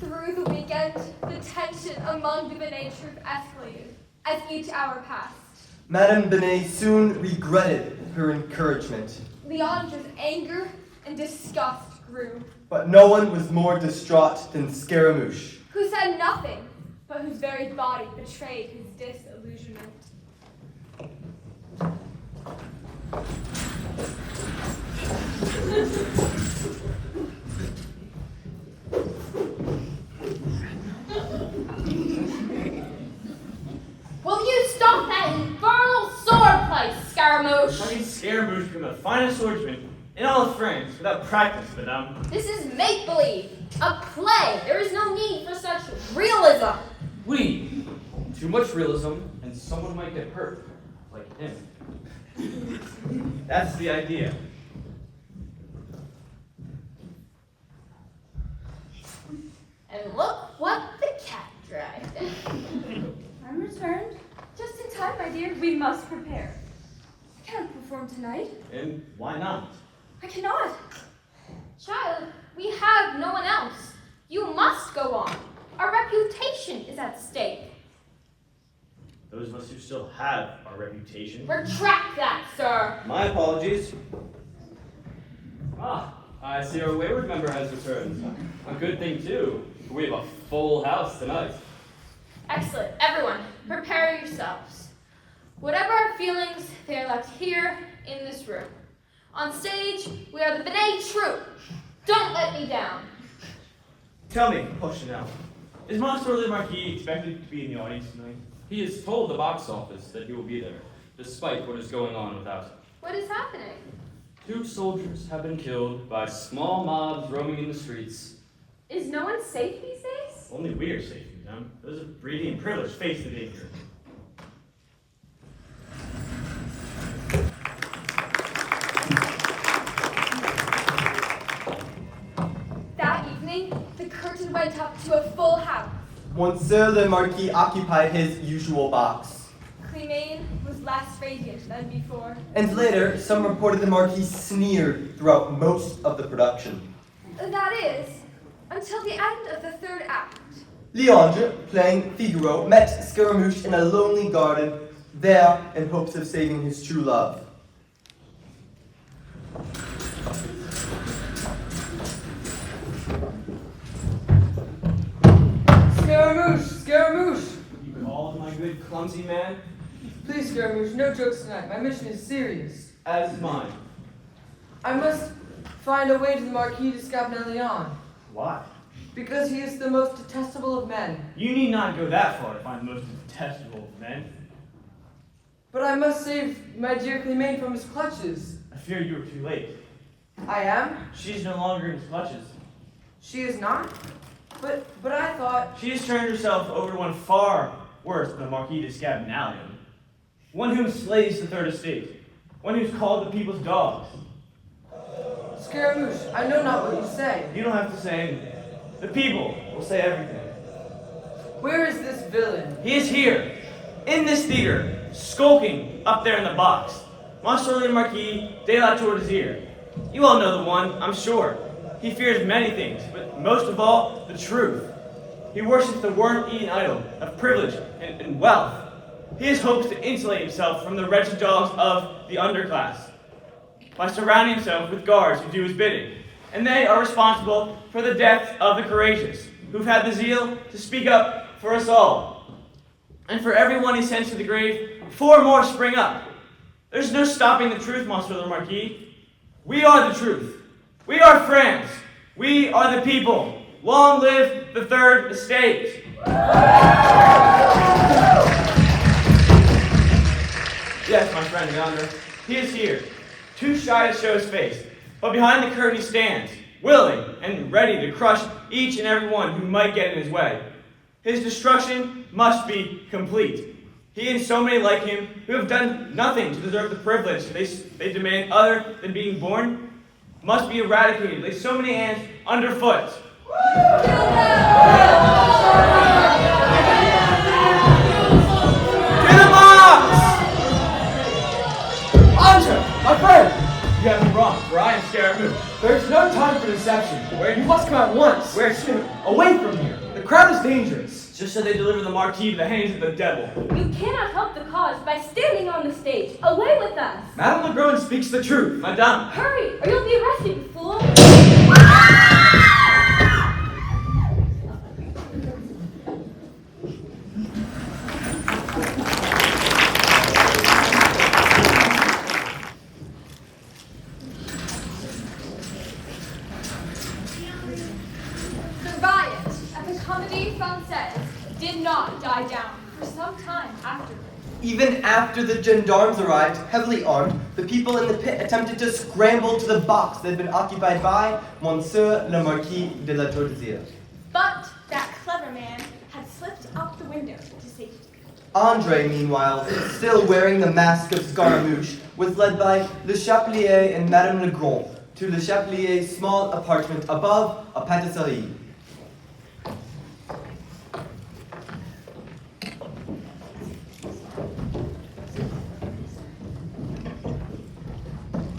[SPEAKER 1] Through the weekend, the tension among the Benet troop escalated as each hour passed.
[SPEAKER 4] Madame Benet soon regretted her encouragement,
[SPEAKER 1] Leandre's anger and disgust grew,
[SPEAKER 4] but no one was more distraught than Scaramouche.
[SPEAKER 1] who said nothing, but whose very body betrayed his disillusionment. Will you stop that infernal sword play, Scaramouche?
[SPEAKER 5] How can Scaramouche become the finest swordsman in all of France without practice, madame?
[SPEAKER 1] This is make-believe, a play. There is no need for such realism.
[SPEAKER 13] Too much realism, and someone might get hurt, like him.
[SPEAKER 5] That's the idea.
[SPEAKER 1] And look what the cat dragged in.
[SPEAKER 2] I'm returned. Just in time, my dear. We must prepare. I cannot perform tonight.
[SPEAKER 5] And why not?
[SPEAKER 2] I cannot.
[SPEAKER 1] Child, we have no one else. You must go on. Our reputation is at stake.
[SPEAKER 5] Those of us who still have our reputation.
[SPEAKER 1] Retract that, sir.
[SPEAKER 5] My apologies.
[SPEAKER 13] I see our wayward member has returned. A good thing, too. We have a full house tonight.
[SPEAKER 1] Excellent. Everyone, prepare yourselves. Whatever our feelings, they are left here in this room. On stage, we are the Benet troupe. Don't let me down.
[SPEAKER 5] Tell me, Chanel, is Monsieur le Marquis expected to be in the audience tonight?
[SPEAKER 13] He has told the box office that he will be there, despite what is going on without him.
[SPEAKER 1] What is happening?
[SPEAKER 13] 2 soldiers have been killed by small mobs roaming in the streets.
[SPEAKER 1] Is no one safe these days?
[SPEAKER 5] Only we are safe, madame. Those of breeding and privilege face the danger.
[SPEAKER 1] That evening, the curtain went up to a full house.
[SPEAKER 4] Monsieur le Marquis occupied his usual box.
[SPEAKER 1] Clemente was less radiant than before.
[SPEAKER 4] And later, some reported the Marquis sneered throughout most of the production.
[SPEAKER 1] That is, until the end of the third act.
[SPEAKER 4] Leandre, playing Figaro, met Scaramouche in a lonely garden, there in hopes of saving his true love.
[SPEAKER 12] Scaramouche! Scaramouche!
[SPEAKER 5] You called, my good clumsy man?
[SPEAKER 12] Please, Scaramouche, no jokes tonight. My mission is serious.
[SPEAKER 5] As is mine.
[SPEAKER 12] I must find a way to the Marquis de Scapnelion.
[SPEAKER 5] Why?
[SPEAKER 12] Because he is the most detestable of men.
[SPEAKER 5] You need not go that far to find the most detestable of men.
[SPEAKER 12] But I must save my dear Clemente from his clutches.
[SPEAKER 5] I fear you are too late.
[SPEAKER 12] I am?
[SPEAKER 5] She's no longer in his clutches.
[SPEAKER 12] She is not? But I thought...
[SPEAKER 5] She has turned herself over to one far worse than the Marquis de Scapnelion. One whom slays the third estate. One who's called the people's dogs.
[SPEAKER 12] Scaramouche, I know not what you say.
[SPEAKER 5] You don't have to say anything. The people will say everything.
[SPEAKER 12] Where is this villain?
[SPEAKER 5] He is here, in this theater, skulking up there in the box. Monsieur le Marquis de la Tour d'Azur. You all know the one, I'm sure. He fears many things, but most of all, the truth. He worships the worm-eaten idol of privilege and wealth. He has hopes to insulate himself from the wretched dogs of the underclass by surrounding himself with guards who do his bidding. And they are responsible for the death of the courageous, who've had the zeal to speak up for us all. And for everyone he sends to the grave, 4 more spring up. There's no stopping the truth, Monsieur le Marquis. We are the truth. We are France. We are the people. Long live the Third Estate. Yes, my friend yonder. He is here, too shy to show his face. But behind the curtain he stands, willing and ready to crush each and every one who might get in his way. His destruction must be complete. He and so many like him who have done nothing to deserve the privilege they demand other than being born must be eradicated like so many ants underfoot. To the box!
[SPEAKER 11] Andre, my friend!
[SPEAKER 5] You have me wrong, for I am Scaramouche.
[SPEAKER 11] There's no time for deception. You must come at once.
[SPEAKER 5] Where to?
[SPEAKER 11] Away from here. The crowd is dangerous.
[SPEAKER 5] Just so they deliver the Marquis to the hands of the devil.
[SPEAKER 2] You cannot help the cause by standing on the stage. Away with us!
[SPEAKER 11] Madame Legrand speaks the truth.
[SPEAKER 5] Madame.
[SPEAKER 2] Hurry, or you'll be arrested, you fool!
[SPEAKER 1] The riot at the Comédie Française did not die down for some time afterwards.
[SPEAKER 4] Even after the gendarmes arrived, heavily armed, the people in the pit attempted to scramble to the box that had been occupied by Monsieur le Marquis de la Tourzière.
[SPEAKER 1] But that clever man had slipped out the window to safety.
[SPEAKER 4] Andre, meanwhile, still wearing the mask of Scaramouche, was led by Le Chapelier and Madame Legrand to Le Chapelier's small apartment above a patisserie.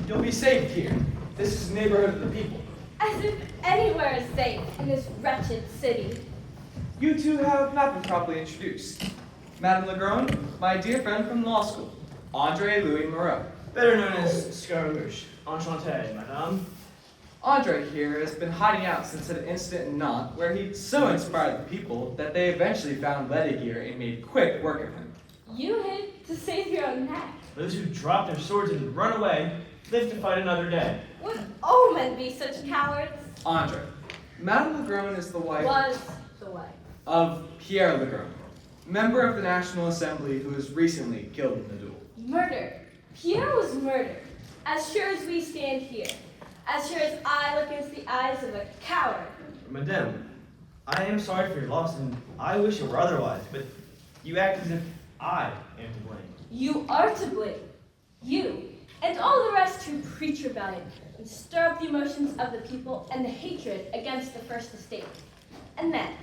[SPEAKER 11] You'll be safe here. This is the neighborhood of the people.
[SPEAKER 2] As if anywhere is safe in this wretched city.
[SPEAKER 11] You two have not been properly introduced. Madame Legrand, my dear friend from law school, Andre Louis Moreau.
[SPEAKER 5] Better known as Scaramouche. Enchanté, madame.
[SPEAKER 11] Andre here has been hiding out since an incident in Nantes where he so inspired the people that they eventually found Letiguier and made quick work of him.
[SPEAKER 2] You hid to save your own neck.
[SPEAKER 5] Those who drop their swords and run away live to fight another day.
[SPEAKER 2] Would all men be such cowards?
[SPEAKER 11] Andre, Madame Legrand is the wife
[SPEAKER 2] Was the wife.
[SPEAKER 11] of Pierre Legrand, member of the National Assembly who was recently killed in the duel.
[SPEAKER 2] Murdered. Pierre was murdered. As sure as we stand here. As sure as I look into the eyes of a coward.
[SPEAKER 5] Madame, I am sorry for your loss, and I wish it were otherwise, but you act as if I am to blame.
[SPEAKER 2] You are to blame. You and all the rest who preach rebellion and stir up the emotions of the people and the hatred against the First Estate. And then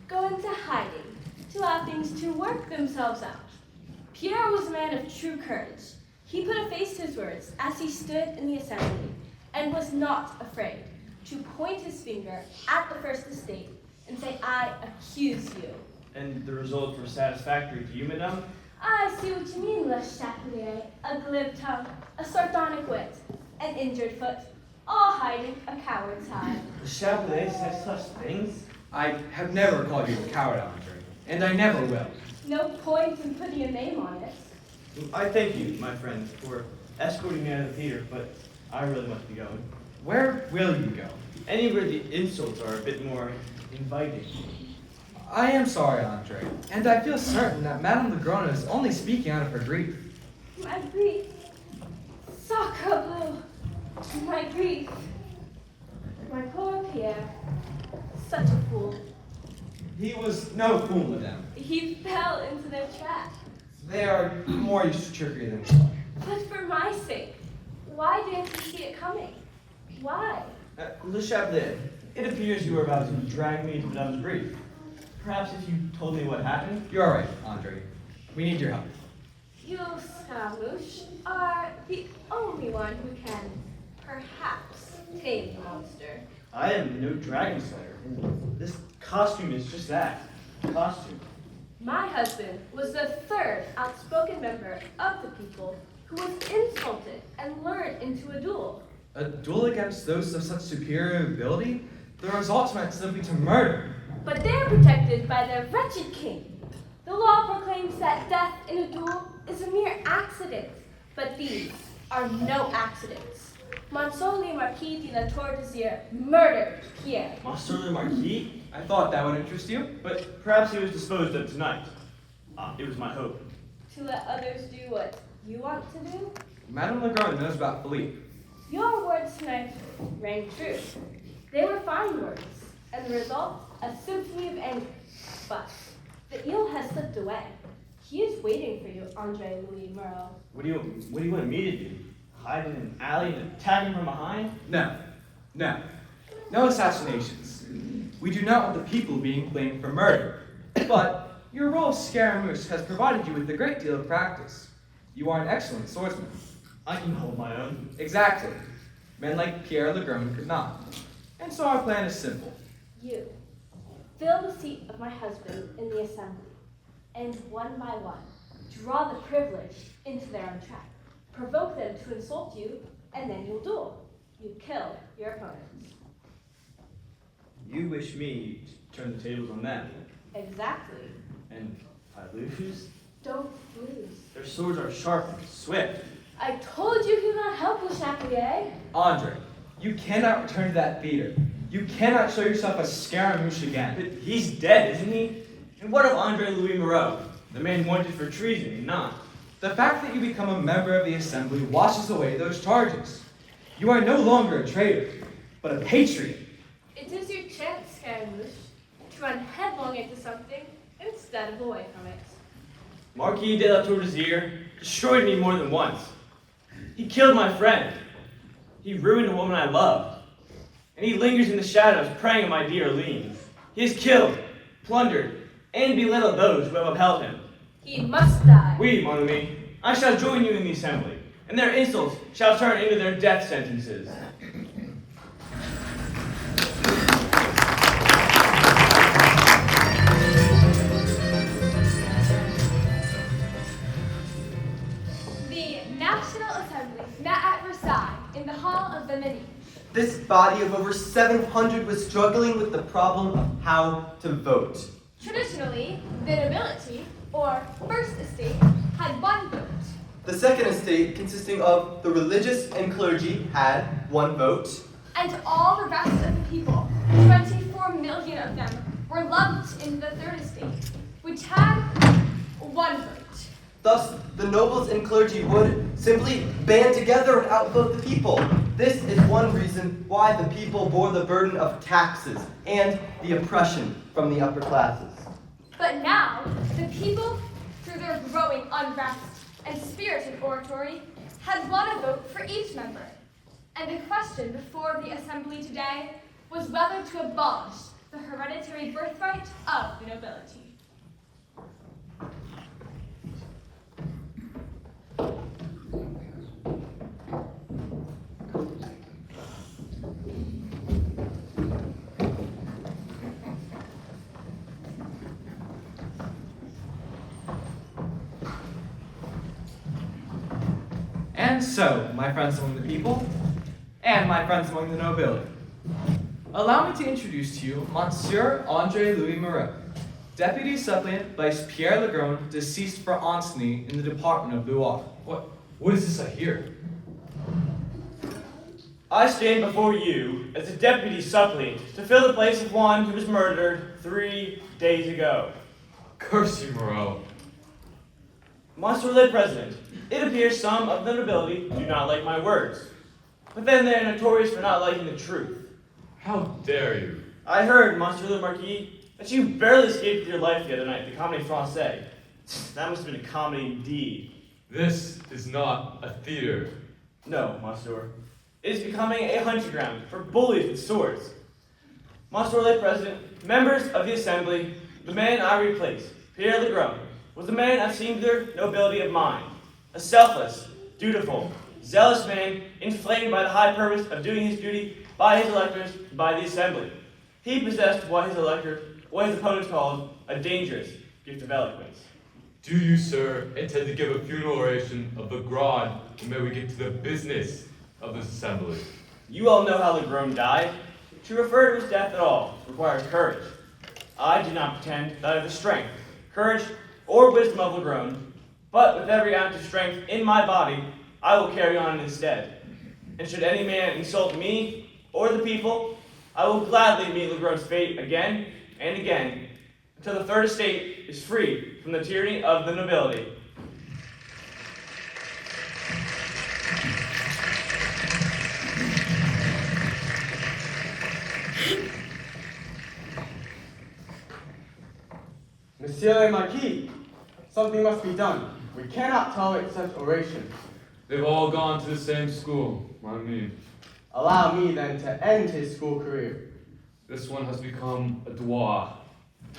[SPEAKER 2] go into hiding to allow things to work themselves out. Pierre was a man of true courage. He put a face to his words as he stood in the assembly and was not afraid to point his finger at the First Estate and say, I accuse you.
[SPEAKER 5] And the results were satisfactory to you, madame?
[SPEAKER 2] I see what you mean, Le Chapelier. A glib tongue, a sardonic wit, an injured foot, all hiding a coward's hide.
[SPEAKER 5] The Chapelier says such things?
[SPEAKER 11] I have never called you a coward, Andre, and I never will.
[SPEAKER 2] No point in putting a name on it.
[SPEAKER 5] I thank you, my friend, for escorting me out of the theater, but I really must be going.
[SPEAKER 11] Where will you go?
[SPEAKER 5] Anywhere the insults are a bit more inviting.
[SPEAKER 11] I am sorry, Andre, and I feel certain that Madame Legrand is only speaking out of her grief.
[SPEAKER 2] My grief. Sacre bleu. My grief. My poor Pierre. Such a fool.
[SPEAKER 11] He was no fool, madame.
[SPEAKER 2] He fell into their trap.
[SPEAKER 11] They are more used to trickery than we are.
[SPEAKER 2] But for my sake, why didn't you see it coming? Why?
[SPEAKER 5] Le Chapelier, it appears you are about to drag me to Madame's grief. Perhaps if you told me what happened?
[SPEAKER 11] You're all right, Andre. We need your help.
[SPEAKER 2] You, Scaramouche, are the only one who can, perhaps, tame the monster.
[SPEAKER 5] I am no dragon slayer. This costume is just that. Costume.
[SPEAKER 2] My husband was the third outspoken member of the people who was insulted and lured into a duel.
[SPEAKER 11] A duel against those of such superior ability? The result might simply to murder.
[SPEAKER 2] But they are protected by their wretched king. The law proclaims that death in a duel is a mere accident, but these are no accidents. Monsieur le Marquis de la Tour d'Azur murdered Pierre.
[SPEAKER 5] Monsieur le Marquis?
[SPEAKER 11] I thought that would interest you.
[SPEAKER 5] But perhaps he was disposed of tonight. It was my hope.
[SPEAKER 2] To let others do what you want to do?
[SPEAKER 11] Madame Legrand knows about Philippe.
[SPEAKER 2] Your words tonight rang true. They were fine words, and the result, a symphony of anger. But the eel has slipped away. He is waiting for you, Andre Louis Moreau.
[SPEAKER 5] What do you want me to do? Hide in an alley and attack him from behind?
[SPEAKER 11] No assassinations. We do not want the people being blamed for murder. But your role of Scaramouche has provided you with a great deal of practice. You are an excellent swordsman.
[SPEAKER 5] I can hold my own.
[SPEAKER 11] Exactly. Men like Pierre Legrand could not. And so our plan is simple.
[SPEAKER 2] You fill the seat of my husband in the assembly, and one by one, draw the privileged into their own trap. Provoke them to insult you, and then you'll duel. You kill your opponents.
[SPEAKER 5] You wish me to turn the tables on them.
[SPEAKER 2] Exactly.
[SPEAKER 5] And if I lose?
[SPEAKER 2] Don't lose.
[SPEAKER 5] Their swords are sharp and swift.
[SPEAKER 2] I told you he would not help Le Chapelier.
[SPEAKER 11] Andre, you cannot return to that theater. You cannot show yourself as Scaramouche again.
[SPEAKER 5] But he's dead, isn't he? And what of Andre Louis Moreau, the man wanted for treason and not?
[SPEAKER 11] The fact that you become a member of the assembly washes away those charges. You are no longer a traitor, but a patriot.
[SPEAKER 2] It is your chance, Scaramouche, to run headlong into something instead of away from it.
[SPEAKER 5] Marquis de la Tour d'Azur destroyed me more than once. He killed my friend. He ruined a woman I loved. And he lingers in the shadows, preying on my dear Aline. He has killed, plundered, and belittled those who have upheld him.
[SPEAKER 2] He must die.
[SPEAKER 5] Oui, mon ami, I shall join you in the assembly, and their insults shall turn into their death sentences.
[SPEAKER 2] The National Assembly met at Versailles in the Hall of the Many.
[SPEAKER 4] This body of over 700 was struggling with the problem of how to vote.
[SPEAKER 2] Traditionally, the nobility, or first estate, had one vote.
[SPEAKER 4] The second estate, consisting of the religious and clergy, had one vote.
[SPEAKER 2] And all the rest of the people, 24 million of them, were lumped in the third estate, which had one vote.
[SPEAKER 4] Thus, the nobles and clergy would simply band together and outvote the people. This is one reason why the people bore the burden of taxes and the oppression from the upper classes.
[SPEAKER 2] But now, the people, through their growing unrest and spirited oratory, had won a vote for each member. And the question before the assembly today was whether to abolish the hereditary birthright of the nobility.
[SPEAKER 11] And so, my friends among the people, and my friends among the nobility, allow me to introduce to you Monsieur Andre Louis Moreau, Deputy Suppleant Vice Pierre Legrand, deceased for Ancenis in the department of Loire.
[SPEAKER 9] What is this I hear?
[SPEAKER 5] I stand before you as a deputy suppliant to fill the place of one who was murdered 3 days ago.
[SPEAKER 9] Curse you, Moreau.
[SPEAKER 5] Monsieur le President, it appears some of the nobility do not like my words. But then they are notorious for not liking the truth.
[SPEAKER 9] How dare you?
[SPEAKER 5] I heard, Monsieur le Marquis, that you barely escaped with your life the other night at the Comédie Française. That must have been a comedy indeed.
[SPEAKER 9] This is not a theater.
[SPEAKER 5] No, Monsieur. It is becoming a hunting ground for bullies with swords. Monsieur le President, members of the Assembly, the man I replaced, Pierre Legrand, was a man of singular nobility of mind. A selfless, dutiful, zealous man, inflamed by the high purpose of doing his duty by his electors and by the Assembly. He possessed what his opponents called a dangerous, gift of eloquence.
[SPEAKER 9] Do you, sir, intend to give a funeral oration of the Grand, and may we get to the business of this assembly?
[SPEAKER 5] You all know how Legrone died. To refer to his death at all requires courage. I do not pretend that I have the strength, courage, or wisdom of Legrone, but with every ounce of strength in my body, I will carry on instead. And should any man insult me or the people, I will gladly meet Legrone's fate again and again, until the third estate is free from the tyranny of the nobility.
[SPEAKER 10] Monsieur le Marquis, something must be done. We cannot tolerate such oration.
[SPEAKER 9] They've all gone to the same school, I mean.
[SPEAKER 10] Allow me then to end his school career.
[SPEAKER 9] This one has become a dwarf.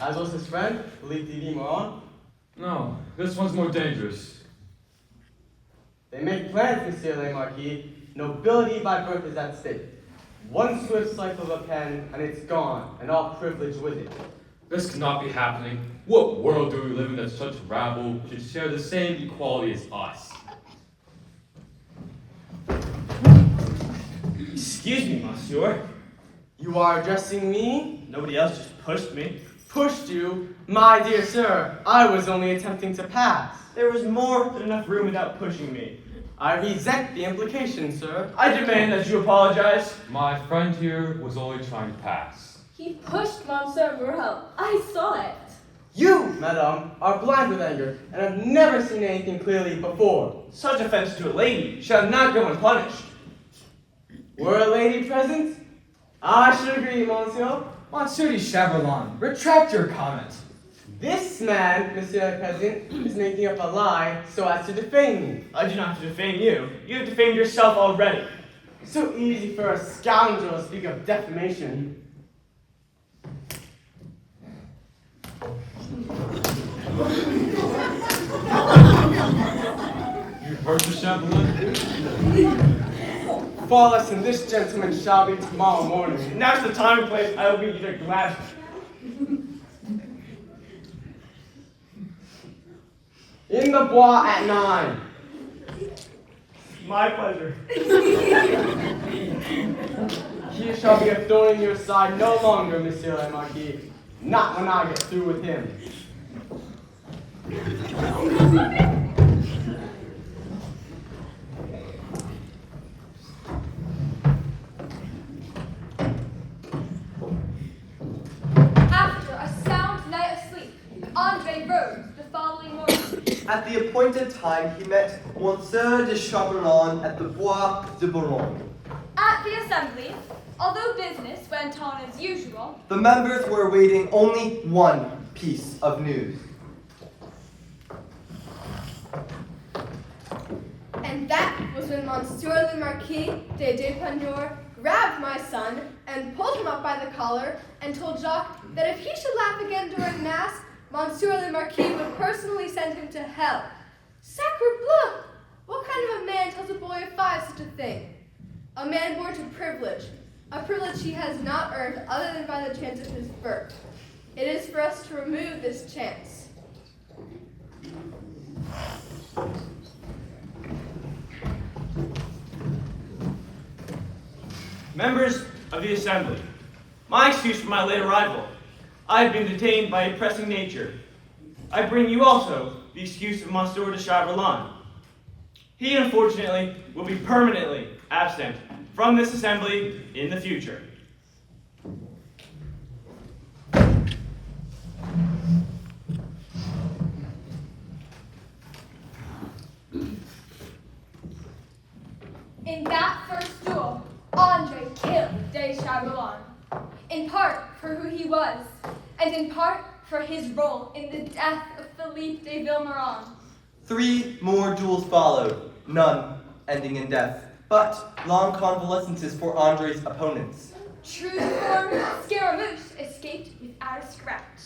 [SPEAKER 10] As was his friend, Philippe de Moron.
[SPEAKER 9] No, this one's more dangerous.
[SPEAKER 10] They make plans, Monsieur le Marquis. Nobility by birth is at stake. One swift cycle of a pen, and it's gone, and all privilege with it.
[SPEAKER 9] This cannot be happening. What world do we live in that such rabble should share the same equality as us?
[SPEAKER 5] Excuse me, monsieur.
[SPEAKER 10] You are addressing me?
[SPEAKER 5] Nobody else just pushed me.
[SPEAKER 10] Pushed you? My dear sir, I was only attempting to pass.
[SPEAKER 5] There was more than enough room without pushing me.
[SPEAKER 10] I resent the implication, sir.
[SPEAKER 5] I demand that you apologize.
[SPEAKER 9] My friend here was only trying to pass.
[SPEAKER 2] He pushed Monsieur Morel. I saw it.
[SPEAKER 10] You, madame, are blind with anger, and have never seen anything clearly before.
[SPEAKER 5] Such offense to a lady shall not go unpunished.
[SPEAKER 10] Were a lady present? I should agree, monsieur.
[SPEAKER 11] Monsieur de Chaberlon, retract your comment.
[SPEAKER 10] This man, Monsieur le President, is making up a lie so as to defame me.
[SPEAKER 5] I do not have to defame you. You have defamed yourself already.
[SPEAKER 10] So easy for a scoundrel to speak of defamation.
[SPEAKER 9] You heard the Chamberlain?
[SPEAKER 10] Far less than this gentleman shall be tomorrow morning.
[SPEAKER 5] Now's the time and place I will be either glad.
[SPEAKER 10] In the bois at 9.
[SPEAKER 5] My pleasure.
[SPEAKER 10] He shall be a thorn in your side no longer, Monsieur le Marquis. Not when I get through with him.
[SPEAKER 2] After a sound night of sleep, Andre rose the following morning.
[SPEAKER 4] At the appointed time, he met Monsieur de Chaberlon at the Bois de Boulogne.
[SPEAKER 2] At the assembly, although business went on as usual,
[SPEAKER 4] The members were awaiting only one piece of news.
[SPEAKER 15] And that was when Monsieur le Marquis de Despagnour grabbed my son and pulled him up by the collar and told Jacques that if he should laugh again during Mass, Monsieur le Marquis would personally send him to hell. Sacre bleu! What kind of a man tells a boy of 5 such a thing? A man born to privilege, a privilege he has not earned other than by the chance of his birth. It is for us to remove this chance.
[SPEAKER 5] Members of the Assembly, my excuse for my late arrival. I have been detained by a pressing nature. I bring you also the excuse of Monsieur de Chaberlon. He, unfortunately, will be permanently absent from this assembly in the future.
[SPEAKER 2] in that first duel, Andre killed de Chaberlon, in part for who he was, and in part for his role in the death of Philippe de Vilmorin.
[SPEAKER 4] 3 more duels followed, none ending in death, but long convalescences for Andre's opponents.
[SPEAKER 2] True to form, Scaramouche escaped without a scratch,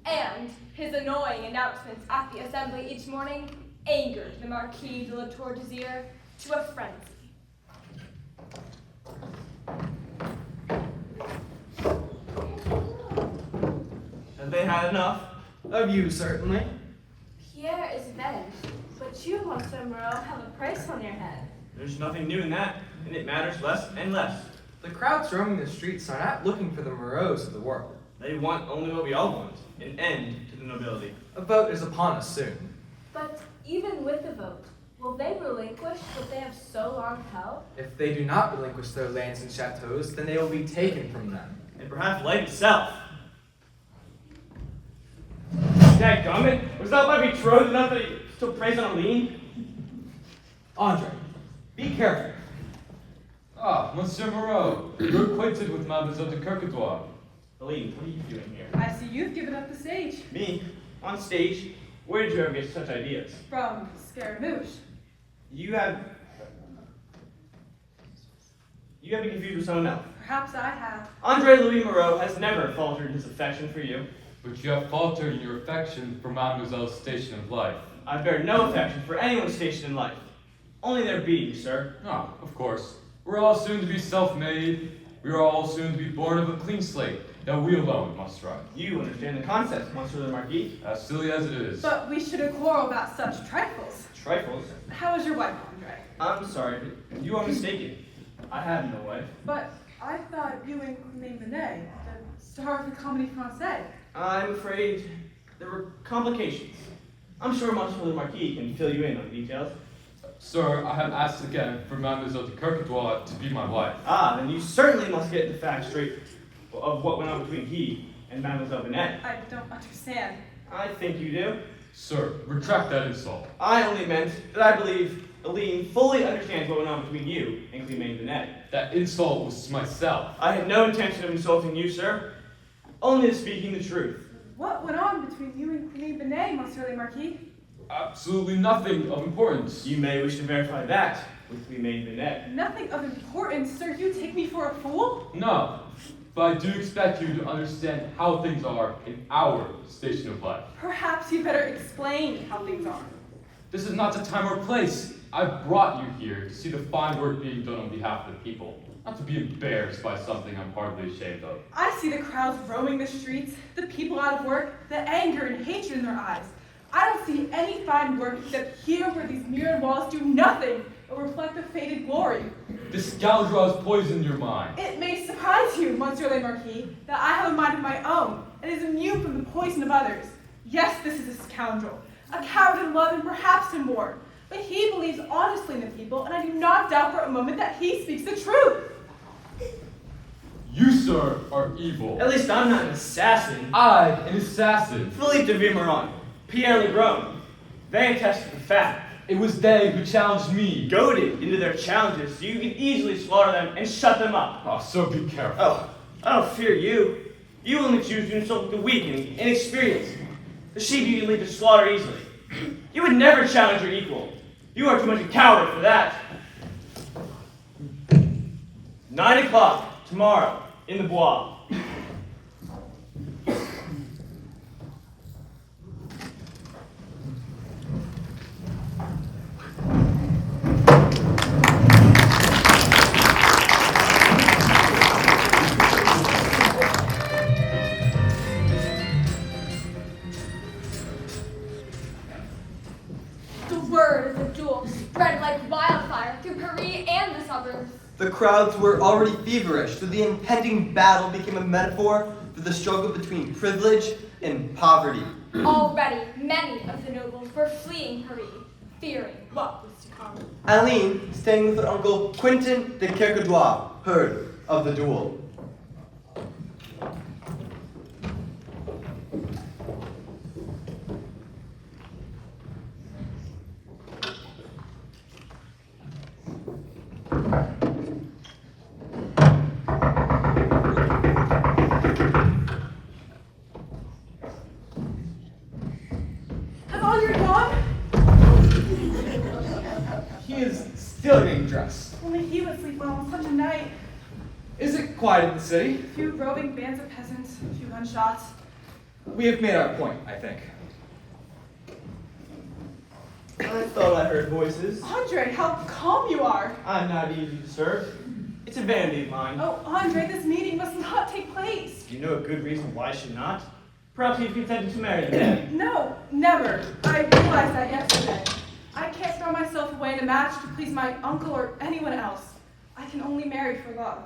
[SPEAKER 2] and his annoying announcements at the assembly each morning angered the Marquis de la Tour d'Azur to a frenzy.
[SPEAKER 5] Have they had enough?
[SPEAKER 11] Of you, certainly.
[SPEAKER 2] Pierre is avenged, but you, Monsieur Moreau, have a price on your head.
[SPEAKER 5] There's nothing new in that, and it matters less and less.
[SPEAKER 11] The crowds roaming the streets are not looking for the Moreaus of the world.
[SPEAKER 5] They want only what we all want, an end to the nobility.
[SPEAKER 11] A vote is upon us soon.
[SPEAKER 2] But even with the vote, will they relinquish what they have so long held?
[SPEAKER 11] If they do not relinquish their lands and chateaux, then they will be taken from them.
[SPEAKER 5] And perhaps life itself. Dadgummit, was that my betrothed enough that he still preys on Aline?
[SPEAKER 11] Andre, be careful.
[SPEAKER 9] Ah, Monsieur Moreau, you're acquainted with Mademoiselle de Kercoudois.
[SPEAKER 5] Aline, what are you doing here?
[SPEAKER 8] I see you've given up the stage.
[SPEAKER 5] Me? On stage? Where did you ever get such ideas?
[SPEAKER 8] From Scaramouche.
[SPEAKER 5] You have been confused with someone else.
[SPEAKER 8] Perhaps I have.
[SPEAKER 5] Andre Louis Moreau has never faltered in his affection for you.
[SPEAKER 9] But you have faltered in your affection for Mademoiselle's station of life.
[SPEAKER 5] I bear no affection for anyone's station in life. Only their being, sir.
[SPEAKER 9] Ah, of course. We're all soon to be self-made. We are all soon to be born of a clean slate that we alone must run.
[SPEAKER 5] You understand the concept, Monsieur le Marquis.
[SPEAKER 9] As silly as it is.
[SPEAKER 8] But we shouldn't quarrel about such trifles.
[SPEAKER 5] Trifles?
[SPEAKER 8] How is your wife, Andre?
[SPEAKER 5] I'm sorry, but you are mistaken. I have no wife.
[SPEAKER 8] But I thought you and Clément Binet, the star of the Comédie Française.
[SPEAKER 5] I'm afraid there were complications. I'm sure Monsieur le Marquis can fill you in on the details.
[SPEAKER 9] Sir, I have asked again for Mademoiselle de Kercoudois to be my wife.
[SPEAKER 5] Ah, then you certainly must get the facts straight of what went on between he and Mademoiselle Binet.
[SPEAKER 8] I don't understand.
[SPEAKER 5] I think you do.
[SPEAKER 9] Sir, retract that insult.
[SPEAKER 5] I only meant that I believe Aline fully understands what went on between you and Clément Binet.
[SPEAKER 9] That insult was to myself.
[SPEAKER 5] I had no intention of insulting you, sir. Only speaking the truth.
[SPEAKER 8] What went on between you and Clément Binet, Monsieur le Marquis?
[SPEAKER 9] Absolutely nothing of importance.
[SPEAKER 5] You may wish to verify that with Clément Binet.
[SPEAKER 8] Nothing of importance, sir. You take me for a fool?
[SPEAKER 9] No, but I do expect you to understand how things are in our station of life.
[SPEAKER 8] Perhaps you better explain how things are.
[SPEAKER 9] This is not the time or place. I brought you here to see the fine work being done on behalf of the people, not to be embarrassed by something I'm hardly ashamed of.
[SPEAKER 8] I see the crowds roaming the streets, the people out of work, the anger and hatred in their eyes. I don't see any fine work except here where these mirrored walls do nothing but reflect the faded glory.
[SPEAKER 9] This scoundrel has poisoned your mind.
[SPEAKER 8] It may surprise you, Monsieur le Marquis, that I have a mind of my own and is immune from the poison of others. Yes, this is a scoundrel, a coward in love and perhaps in war, but he believes honestly in the people, and I do not doubt for a moment that he speaks the truth.
[SPEAKER 9] You, sir, are evil.
[SPEAKER 5] At least I'm not an assassin.
[SPEAKER 9] I, an assassin.
[SPEAKER 5] Philippe de Vimeron, Pierre Legrand, they attest to the fact.
[SPEAKER 9] It was they who challenged me.
[SPEAKER 5] Goaded into their challenges so you can easily slaughter them and shut them up.
[SPEAKER 9] Oh, so be careful.
[SPEAKER 5] Oh, I don't fear you. You only choose to insult the weak and inexperienced. The sheep you can lead to slaughter easily. You would never challenge your equal. You are too much a coward for that. 9 o'clock tomorrow in the Bois.
[SPEAKER 4] The crowds were already feverish, so the impending battle became a metaphor for the struggle between privilege and poverty.
[SPEAKER 1] Already, many of the nobles were fleeing Paris, fearing what was to come.
[SPEAKER 4] Aline, staying with her uncle Quentin de Kercoudois, heard of the duel.
[SPEAKER 11] Still getting dressed.
[SPEAKER 8] Only he would sleep well on such a night.
[SPEAKER 11] Is it quiet in the city?
[SPEAKER 8] A few roving bands of peasants, a few gunshots.
[SPEAKER 11] We have made our point, I think.
[SPEAKER 5] I thought I heard voices.
[SPEAKER 8] Andre, how calm you are.
[SPEAKER 5] I'm not easy to serve. It's a vanity of mine.
[SPEAKER 8] Oh, Andre, this meeting must not take place.
[SPEAKER 5] Do you know a good reason why it should not? Perhaps he's consented to marry them.
[SPEAKER 8] No, never. I realized that yesterday. I can't throw myself away in a match to please my uncle or anyone else. I can only marry for love.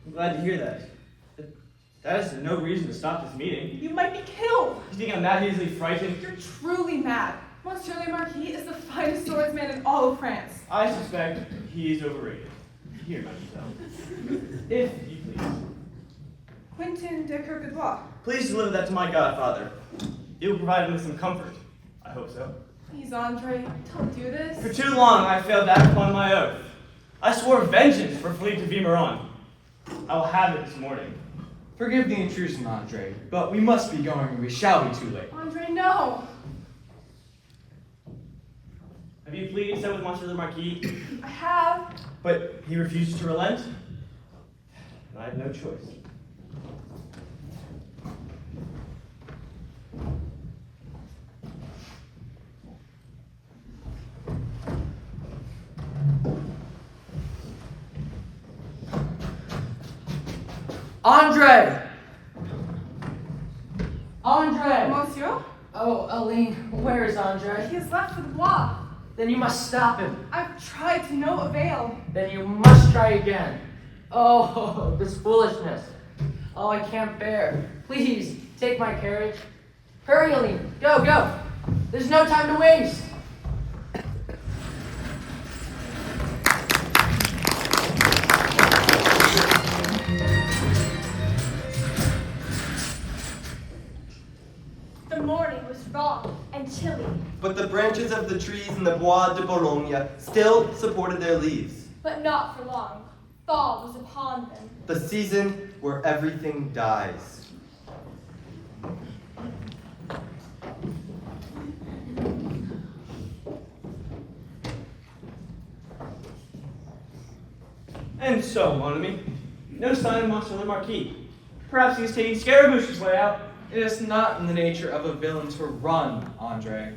[SPEAKER 5] I'm glad to hear that. But that is no reason to stop this meeting.
[SPEAKER 8] You might be killed.
[SPEAKER 5] You think I'm that easily frightened?
[SPEAKER 8] You're truly mad. Monsieur le Marquis is the finest swordsman in all of France.
[SPEAKER 5] I suspect he is overrated. Here, mademoiselle. If you please.
[SPEAKER 8] Quentin de Courbevoie.
[SPEAKER 5] Please deliver that to my godfather. It will provide him with some comfort. I hope so.
[SPEAKER 8] Please, Andre, don't do this.
[SPEAKER 5] For too long I failed to act upon my oath. I swore vengeance for Philippe de Vimeron. I will have it this morning.
[SPEAKER 11] Forgive the intrusion, Andre, but we must be going or we shall be too late.
[SPEAKER 8] Andre, no.
[SPEAKER 5] Have you pleaded so with Monsieur le Marquis?
[SPEAKER 8] I have.
[SPEAKER 5] But he refuses to relent? And I have no choice.
[SPEAKER 12] Andre! Andre!
[SPEAKER 8] Monsieur?
[SPEAKER 12] Oh, Aline, where is Andre?
[SPEAKER 8] He has left for the Bois.
[SPEAKER 12] Then you must stop him.
[SPEAKER 8] I've tried to no avail.
[SPEAKER 12] Then you must try again. Oh, this foolishness. Oh, I can't bear. Please, take my carriage. Hurry, Aline. Go, go. There's no time to waste.
[SPEAKER 1] The morning was raw and chilly,
[SPEAKER 4] But the branches of the trees in the Bois de Boulogne still supported their leaves.
[SPEAKER 1] but not for long. Fall was upon them.
[SPEAKER 4] The season where everything dies.
[SPEAKER 5] And so, mon ami, no sign of Monsieur le Marquis. Perhaps he's taking Scaramouche's way out.
[SPEAKER 11] It is not in the nature of a villain to run, Andre.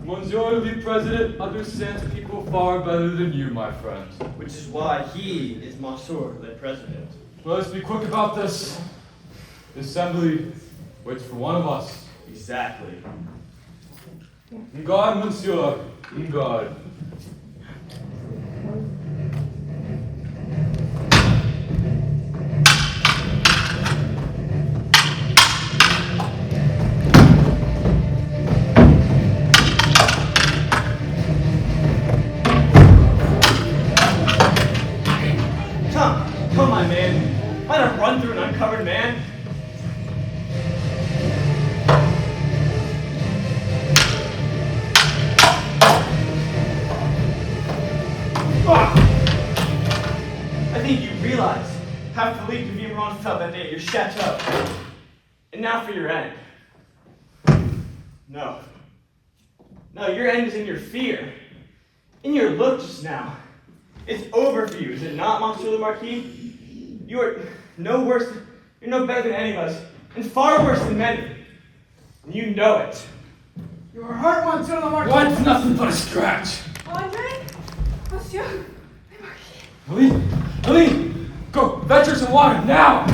[SPEAKER 9] Monsieur the President understands people far better than you, my friend.
[SPEAKER 5] Which is why he is Monsieur le President.
[SPEAKER 9] Well, let's be quick about this. The assembly waits for one of us.
[SPEAKER 5] Exactly.
[SPEAKER 9] In God, monsieur. In God.
[SPEAKER 5] Come, my man. Might have run through an uncovered man. I think you realize how Philippe de Vimeron felt that day at your chateau. And now for your end. No. No, your end is in your fear. In your look just now. It's over for you, is it not, Monsieur le Marquis? You are no worse, you're no better than any of us, and far worse than many. And you know it.
[SPEAKER 8] Your heart, Monsieur le Marquis.
[SPEAKER 9] What's nothing but a scratch?
[SPEAKER 8] Andre? Monsieur le Marquis.
[SPEAKER 9] Aline, go fetch her some water now.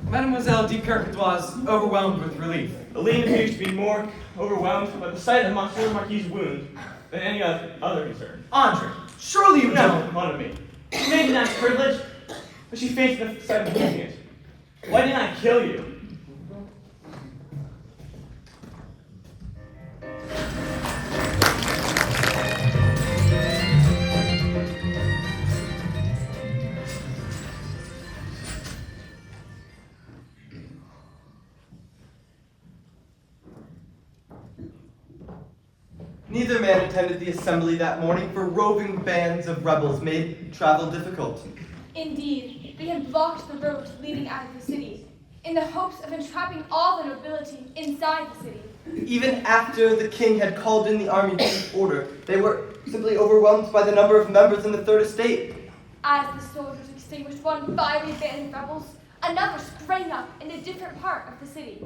[SPEAKER 11] Mademoiselle de Courbevoie is overwhelmed with relief.
[SPEAKER 5] Aline appears to be more overwhelmed by the sight of Monsieur le Marquis' wound than any other concern.
[SPEAKER 11] Andre, surely you
[SPEAKER 5] No,
[SPEAKER 11] don't.
[SPEAKER 5] one of me. She may deny privilege, but she faced the sight of losing it. Why didn't I kill you?
[SPEAKER 4] Neither man attended the assembly that morning, for roving bands of rebels made travel difficult.
[SPEAKER 1] Indeed, they had blocked the road leading out of the city, in the hopes of entrapping all the nobility inside the city.
[SPEAKER 4] Even after the king had called in the army to keep order, they were simply overwhelmed by the number of members in the Third Estate.
[SPEAKER 1] As the soldiers extinguished one fiery band of rebels, another sprang up in a different part of the city.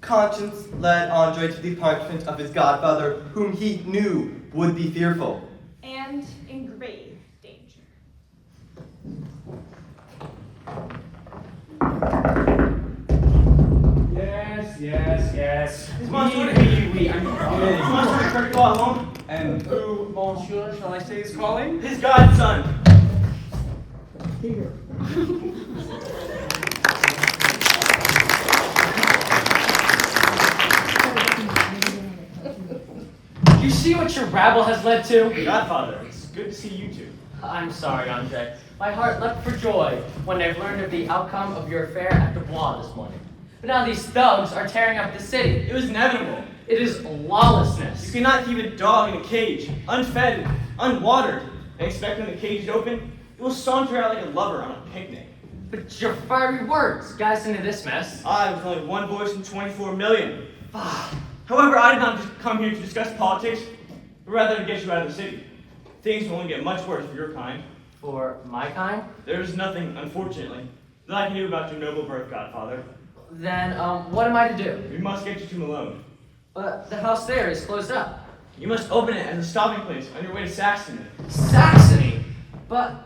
[SPEAKER 4] Conscience led Andre to the apartment of his godfather, whom he knew would be fearful.
[SPEAKER 1] And in grave danger.
[SPEAKER 5] Yes. Is Monsieur to go home?
[SPEAKER 11] And who, monsieur, shall I say is calling?
[SPEAKER 5] His godson.
[SPEAKER 12] You see what your rabble has led to?
[SPEAKER 5] Godfather, it's good to see you two.
[SPEAKER 12] I'm sorry, Andre. My heart leapt for joy when I learned of the outcome of your affair at the Bois this morning. But now these thugs are tearing up the city.
[SPEAKER 5] It was inevitable.
[SPEAKER 12] It is lawlessness.
[SPEAKER 5] You cannot keep a dog in a cage, unfed, unwatered, and expect when the cage is open, it will saunter out like a lover on a picnic.
[SPEAKER 12] But your fiery words got us into this mess.
[SPEAKER 5] I was only one voice in 24 million. However, I did not just come here to discuss politics, but rather to get you out of the city. Things will only get much worse for your kind.
[SPEAKER 12] For my kind?
[SPEAKER 5] There is nothing, unfortunately, that I can do about your noble birth, Godfather.
[SPEAKER 12] Then, what am I to do?
[SPEAKER 5] We must get you to Malone.
[SPEAKER 12] But the house there is closed up.
[SPEAKER 5] You must open it as a stopping place on your way to Saxony.
[SPEAKER 12] Saxony? But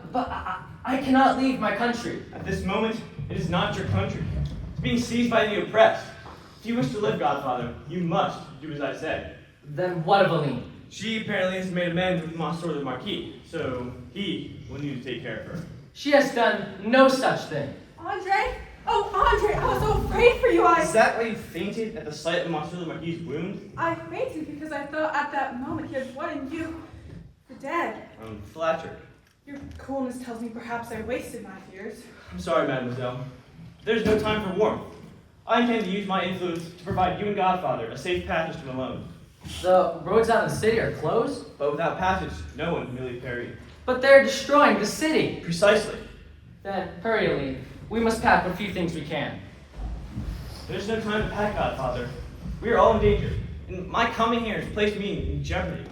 [SPEAKER 12] I cannot leave my country.
[SPEAKER 5] At this moment, it is not your country. It's being seized by the oppressed. If you wish to live, Godfather, you must do as I say.
[SPEAKER 12] Then what of Aline?
[SPEAKER 5] She apparently has made amends with Monsieur the Marquis, so he will need to take care of her.
[SPEAKER 12] She has done no such thing.
[SPEAKER 8] Andre? Oh, Andre, I was so afraid for you.
[SPEAKER 5] Is that why you fainted at the sight of Monsieur the Marquis' wound?
[SPEAKER 8] I fainted because I thought at that moment he had wanted you for dead.
[SPEAKER 5] I'm flattered.
[SPEAKER 8] Your coolness tells me perhaps I wasted my fears.
[SPEAKER 5] I'm sorry, mademoiselle. There's no time for warmth. I intend to use my influence to provide you and Godfather a safe passage to Malone.
[SPEAKER 12] The roads out of the city are closed?
[SPEAKER 5] But without passage, no one can leave Paris.
[SPEAKER 12] But they're destroying the city.
[SPEAKER 5] Precisely.
[SPEAKER 12] Then, hurry, Aline. We must pack what few things we can.
[SPEAKER 5] There's no time to pack, Godfather. We are all in danger, and my coming here has placed me in jeopardy.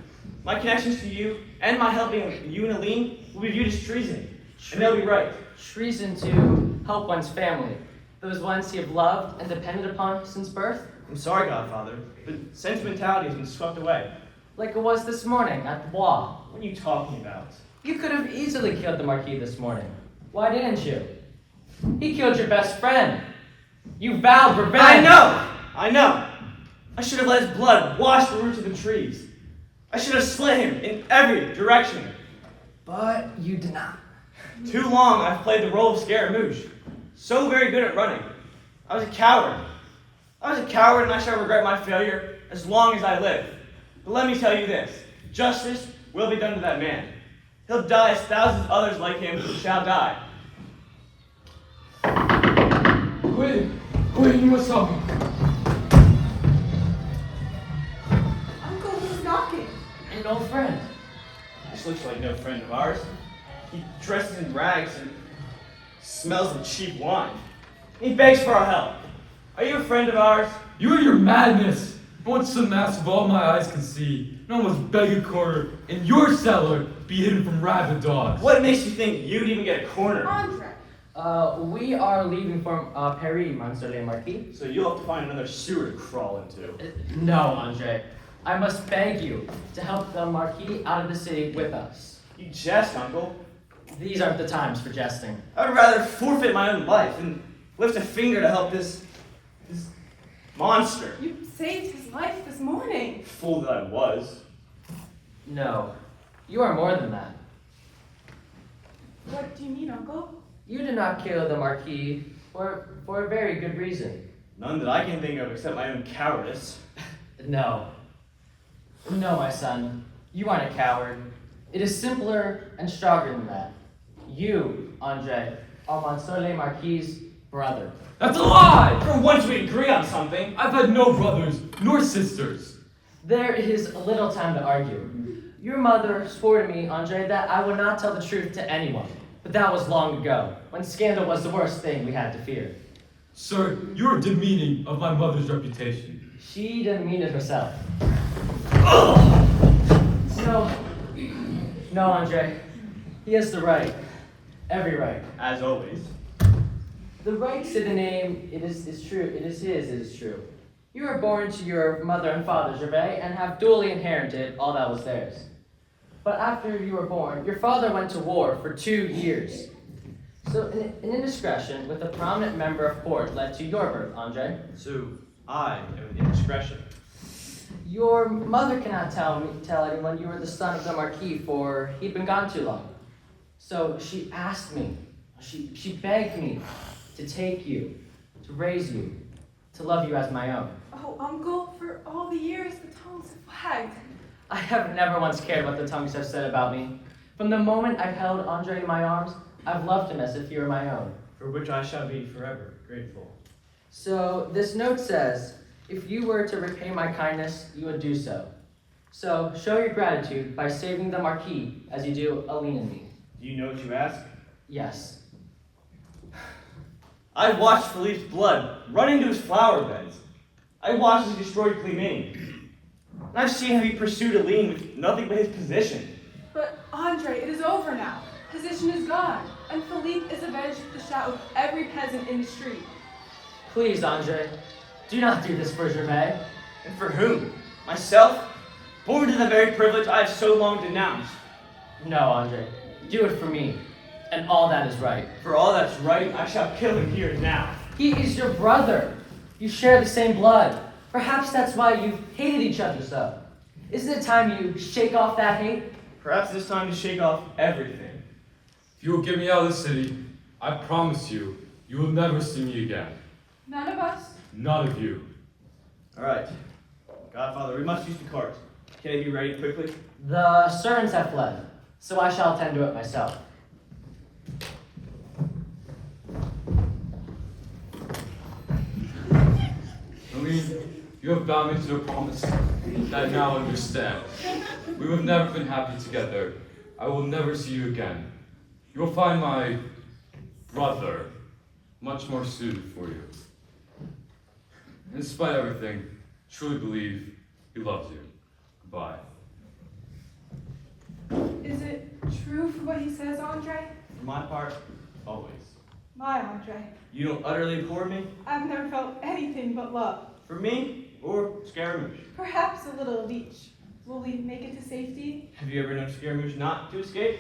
[SPEAKER 5] My connections to you and my helping you and Aline will be viewed as treason, and they'll be right.
[SPEAKER 12] Treason to help one's family, those ones you have loved and depended upon since birth?
[SPEAKER 5] I'm sorry, Godfather, but sentimentality has been swept away.
[SPEAKER 12] Like it was this morning at the Bois.
[SPEAKER 5] What are you talking about?
[SPEAKER 12] You could have easily killed the Marquis this morning. Why didn't you? He killed your best friend. You vowed revenge.
[SPEAKER 5] I know. I should have let his blood wash the roots of the trees. I should have slit him in every direction.
[SPEAKER 12] But you did not.
[SPEAKER 5] Too long I've played the role of Scaramouche. So very good at running. I was a coward. And I shall regret my failure as long as I live. But let me tell you this. Justice will be done to that man. He'll die as thousands of others like him shall die.
[SPEAKER 9] Wait, you must help me.
[SPEAKER 8] Uncle, who's knocking?
[SPEAKER 12] An old friend.
[SPEAKER 5] This looks like no friend of ours. He dresses in rags and smells of cheap wine. He begs for our help. Are you a friend of ours?
[SPEAKER 9] You and your madness. Once the mass of all my eyes can see, and almost beg a corner in your cellar be hidden from rabid dogs.
[SPEAKER 5] What makes you think you'd even get a corner?
[SPEAKER 8] Andre.
[SPEAKER 12] We are leaving from Paris, Monsieur le Marquis.
[SPEAKER 5] So you'll have to find another sewer to crawl into.
[SPEAKER 12] No, Andre. I must beg you to help the Marquis out of the city with us.
[SPEAKER 5] You jest, Uncle.
[SPEAKER 12] These aren't the times for jesting.
[SPEAKER 5] I'd rather forfeit my own life than lift a finger to help this monster.
[SPEAKER 8] You saved his life this morning.
[SPEAKER 5] Fool that I was.
[SPEAKER 12] No, you are more than that.
[SPEAKER 8] What do you mean, Uncle?
[SPEAKER 12] You did not kill the Marquis for a very good reason.
[SPEAKER 5] None that I can think of except my own cowardice.
[SPEAKER 12] No, my son. You aren't a coward. It is simpler and stronger than that. You, Andre, are Monsieur le Marquis' brother.
[SPEAKER 9] That's a lie!
[SPEAKER 5] For once we agree on something.
[SPEAKER 9] I've had no brothers nor sisters.
[SPEAKER 12] There is little time to argue. Your mother swore to me, Andre, that I would not tell the truth to anyone. But that was long ago, when scandal was the worst thing we had to fear.
[SPEAKER 9] Sir, you're demeaning of my mother's reputation.
[SPEAKER 12] She didn't mean it herself. No, Andre. He has the right. Every right.
[SPEAKER 5] As always.
[SPEAKER 12] The right to the name, it is true. It is true. You were born to your mother and father, Gervais, and have duly inherited all that was theirs. But after you were born, your father went to war for 2 years. So an indiscretion with a prominent member of court led to your birth, Andre.
[SPEAKER 5] So I am an indiscretion.
[SPEAKER 12] Your mother cannot tell anyone you were the son of the Marquis, for he'd been gone too long. So she asked me, she begged me to take you, to raise you, to love you as my own.
[SPEAKER 8] Oh, Uncle, for all the years the tongues have wagged.
[SPEAKER 12] I have never once cared what the tongues have said about me. From the moment I've held Andre in my arms, I've loved him as if he were my own.
[SPEAKER 5] For which I shall be forever grateful.
[SPEAKER 12] So this note says, if you were to repay my kindness, you would do so. So show your gratitude by saving the Marquis as you do Aline and me.
[SPEAKER 5] Do you know what you ask?
[SPEAKER 12] Yes.
[SPEAKER 5] I watched Philippe's blood run into his flower beds. I watched as he destroyed Climene. And I've seen how he pursued Aline with nothing but his position.
[SPEAKER 8] But Andre, it is over now. Position is gone, and Philippe is avenged with the shot of every peasant in the street.
[SPEAKER 12] Please, Andre, do not do this for Gervais.
[SPEAKER 5] And for whom? Myself? Born to the very privilege I have so long denounced.
[SPEAKER 12] No, Andre, do it for me, and all that is right.
[SPEAKER 5] For all that's right, I shall kill him here and now.
[SPEAKER 12] He is your brother. You share the same blood. Perhaps that's why you've hated each other so. Isn't it time you shake off that hate?
[SPEAKER 5] Perhaps it's time to shake off everything.
[SPEAKER 9] If you will get me out of the city, I promise you, you will never see me again.
[SPEAKER 8] None of us?
[SPEAKER 9] None of you.
[SPEAKER 5] All right. Godfather, we must use the cart. Can it be ready quickly?
[SPEAKER 12] The servants have fled, so I shall attend to it myself.
[SPEAKER 9] Aline, you have bound me to a promise that I now understand. We have never been happy together. I will never see you again. You will find my brother much more suited for you. And despite everything, truly believe he loves you. Goodbye.
[SPEAKER 8] Is it true for what he says, Andre?
[SPEAKER 5] For my part, always.
[SPEAKER 8] My Andre,
[SPEAKER 5] You don't utterly abhor me?
[SPEAKER 8] I've never felt anything but love.
[SPEAKER 5] For me? Or Scaramouche?
[SPEAKER 8] Perhaps a little of each. Will we make it to safety?
[SPEAKER 5] Have you ever known Scaramouche not to escape?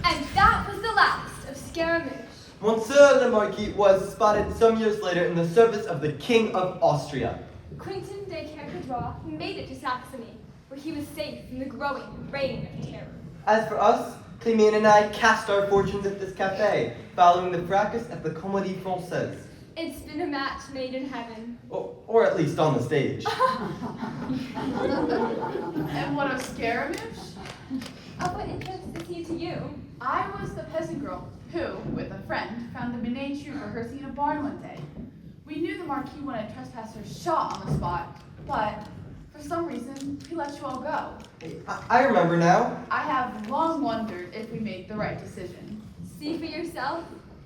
[SPEAKER 1] And that was the last of Scaramouche.
[SPEAKER 4] Monsieur le Marquis was spotted some years later in the service of the King of Austria.
[SPEAKER 1] Quentin de Kercadrois made it to Saxony, where he was safe from the growing reign of terror.
[SPEAKER 4] As for us, Climene and I cast our fortunes at this cafe, following the fracas at the Comédie Française.
[SPEAKER 1] It's been a match made in heaven.
[SPEAKER 4] Or at least on the stage.
[SPEAKER 3] And what of Scaramouche?
[SPEAKER 1] Of what interest is he to you?
[SPEAKER 3] I was the peasant girl who, with a friend, found the miniature rehearsing in a barn one day. We knew the Marquis wanted trespassers shot on the spot, but for some reason, he let you all go.
[SPEAKER 4] I remember now.
[SPEAKER 3] I have long wondered if we made the right decision.
[SPEAKER 1] See for yourself.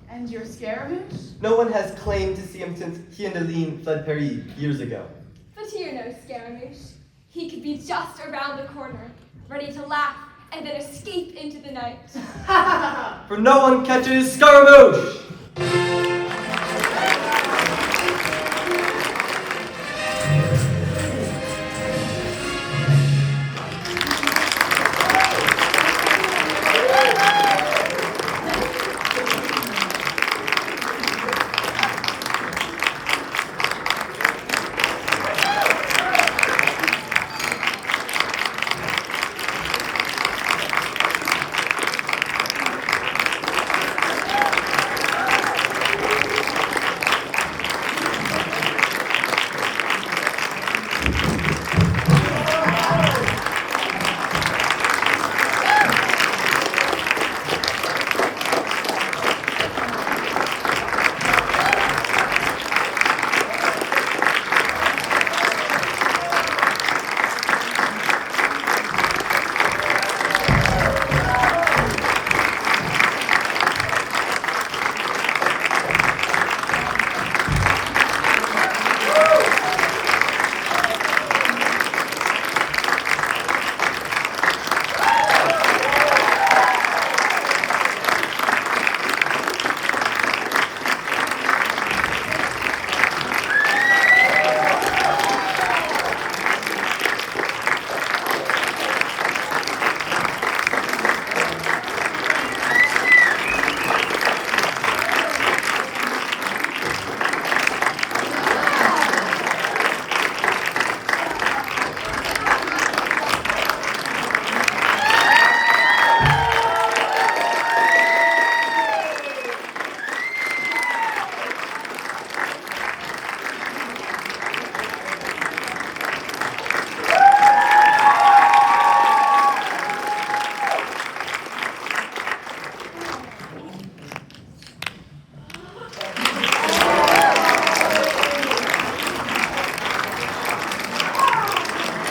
[SPEAKER 3] And your Scaramouche?
[SPEAKER 4] No one has claimed to see him since he and Aline fled Paris years ago.
[SPEAKER 1] But hear no Scaramouche. He could be just around the corner, ready to laugh and then escape into the night.
[SPEAKER 4] For no one catches Scaramouche!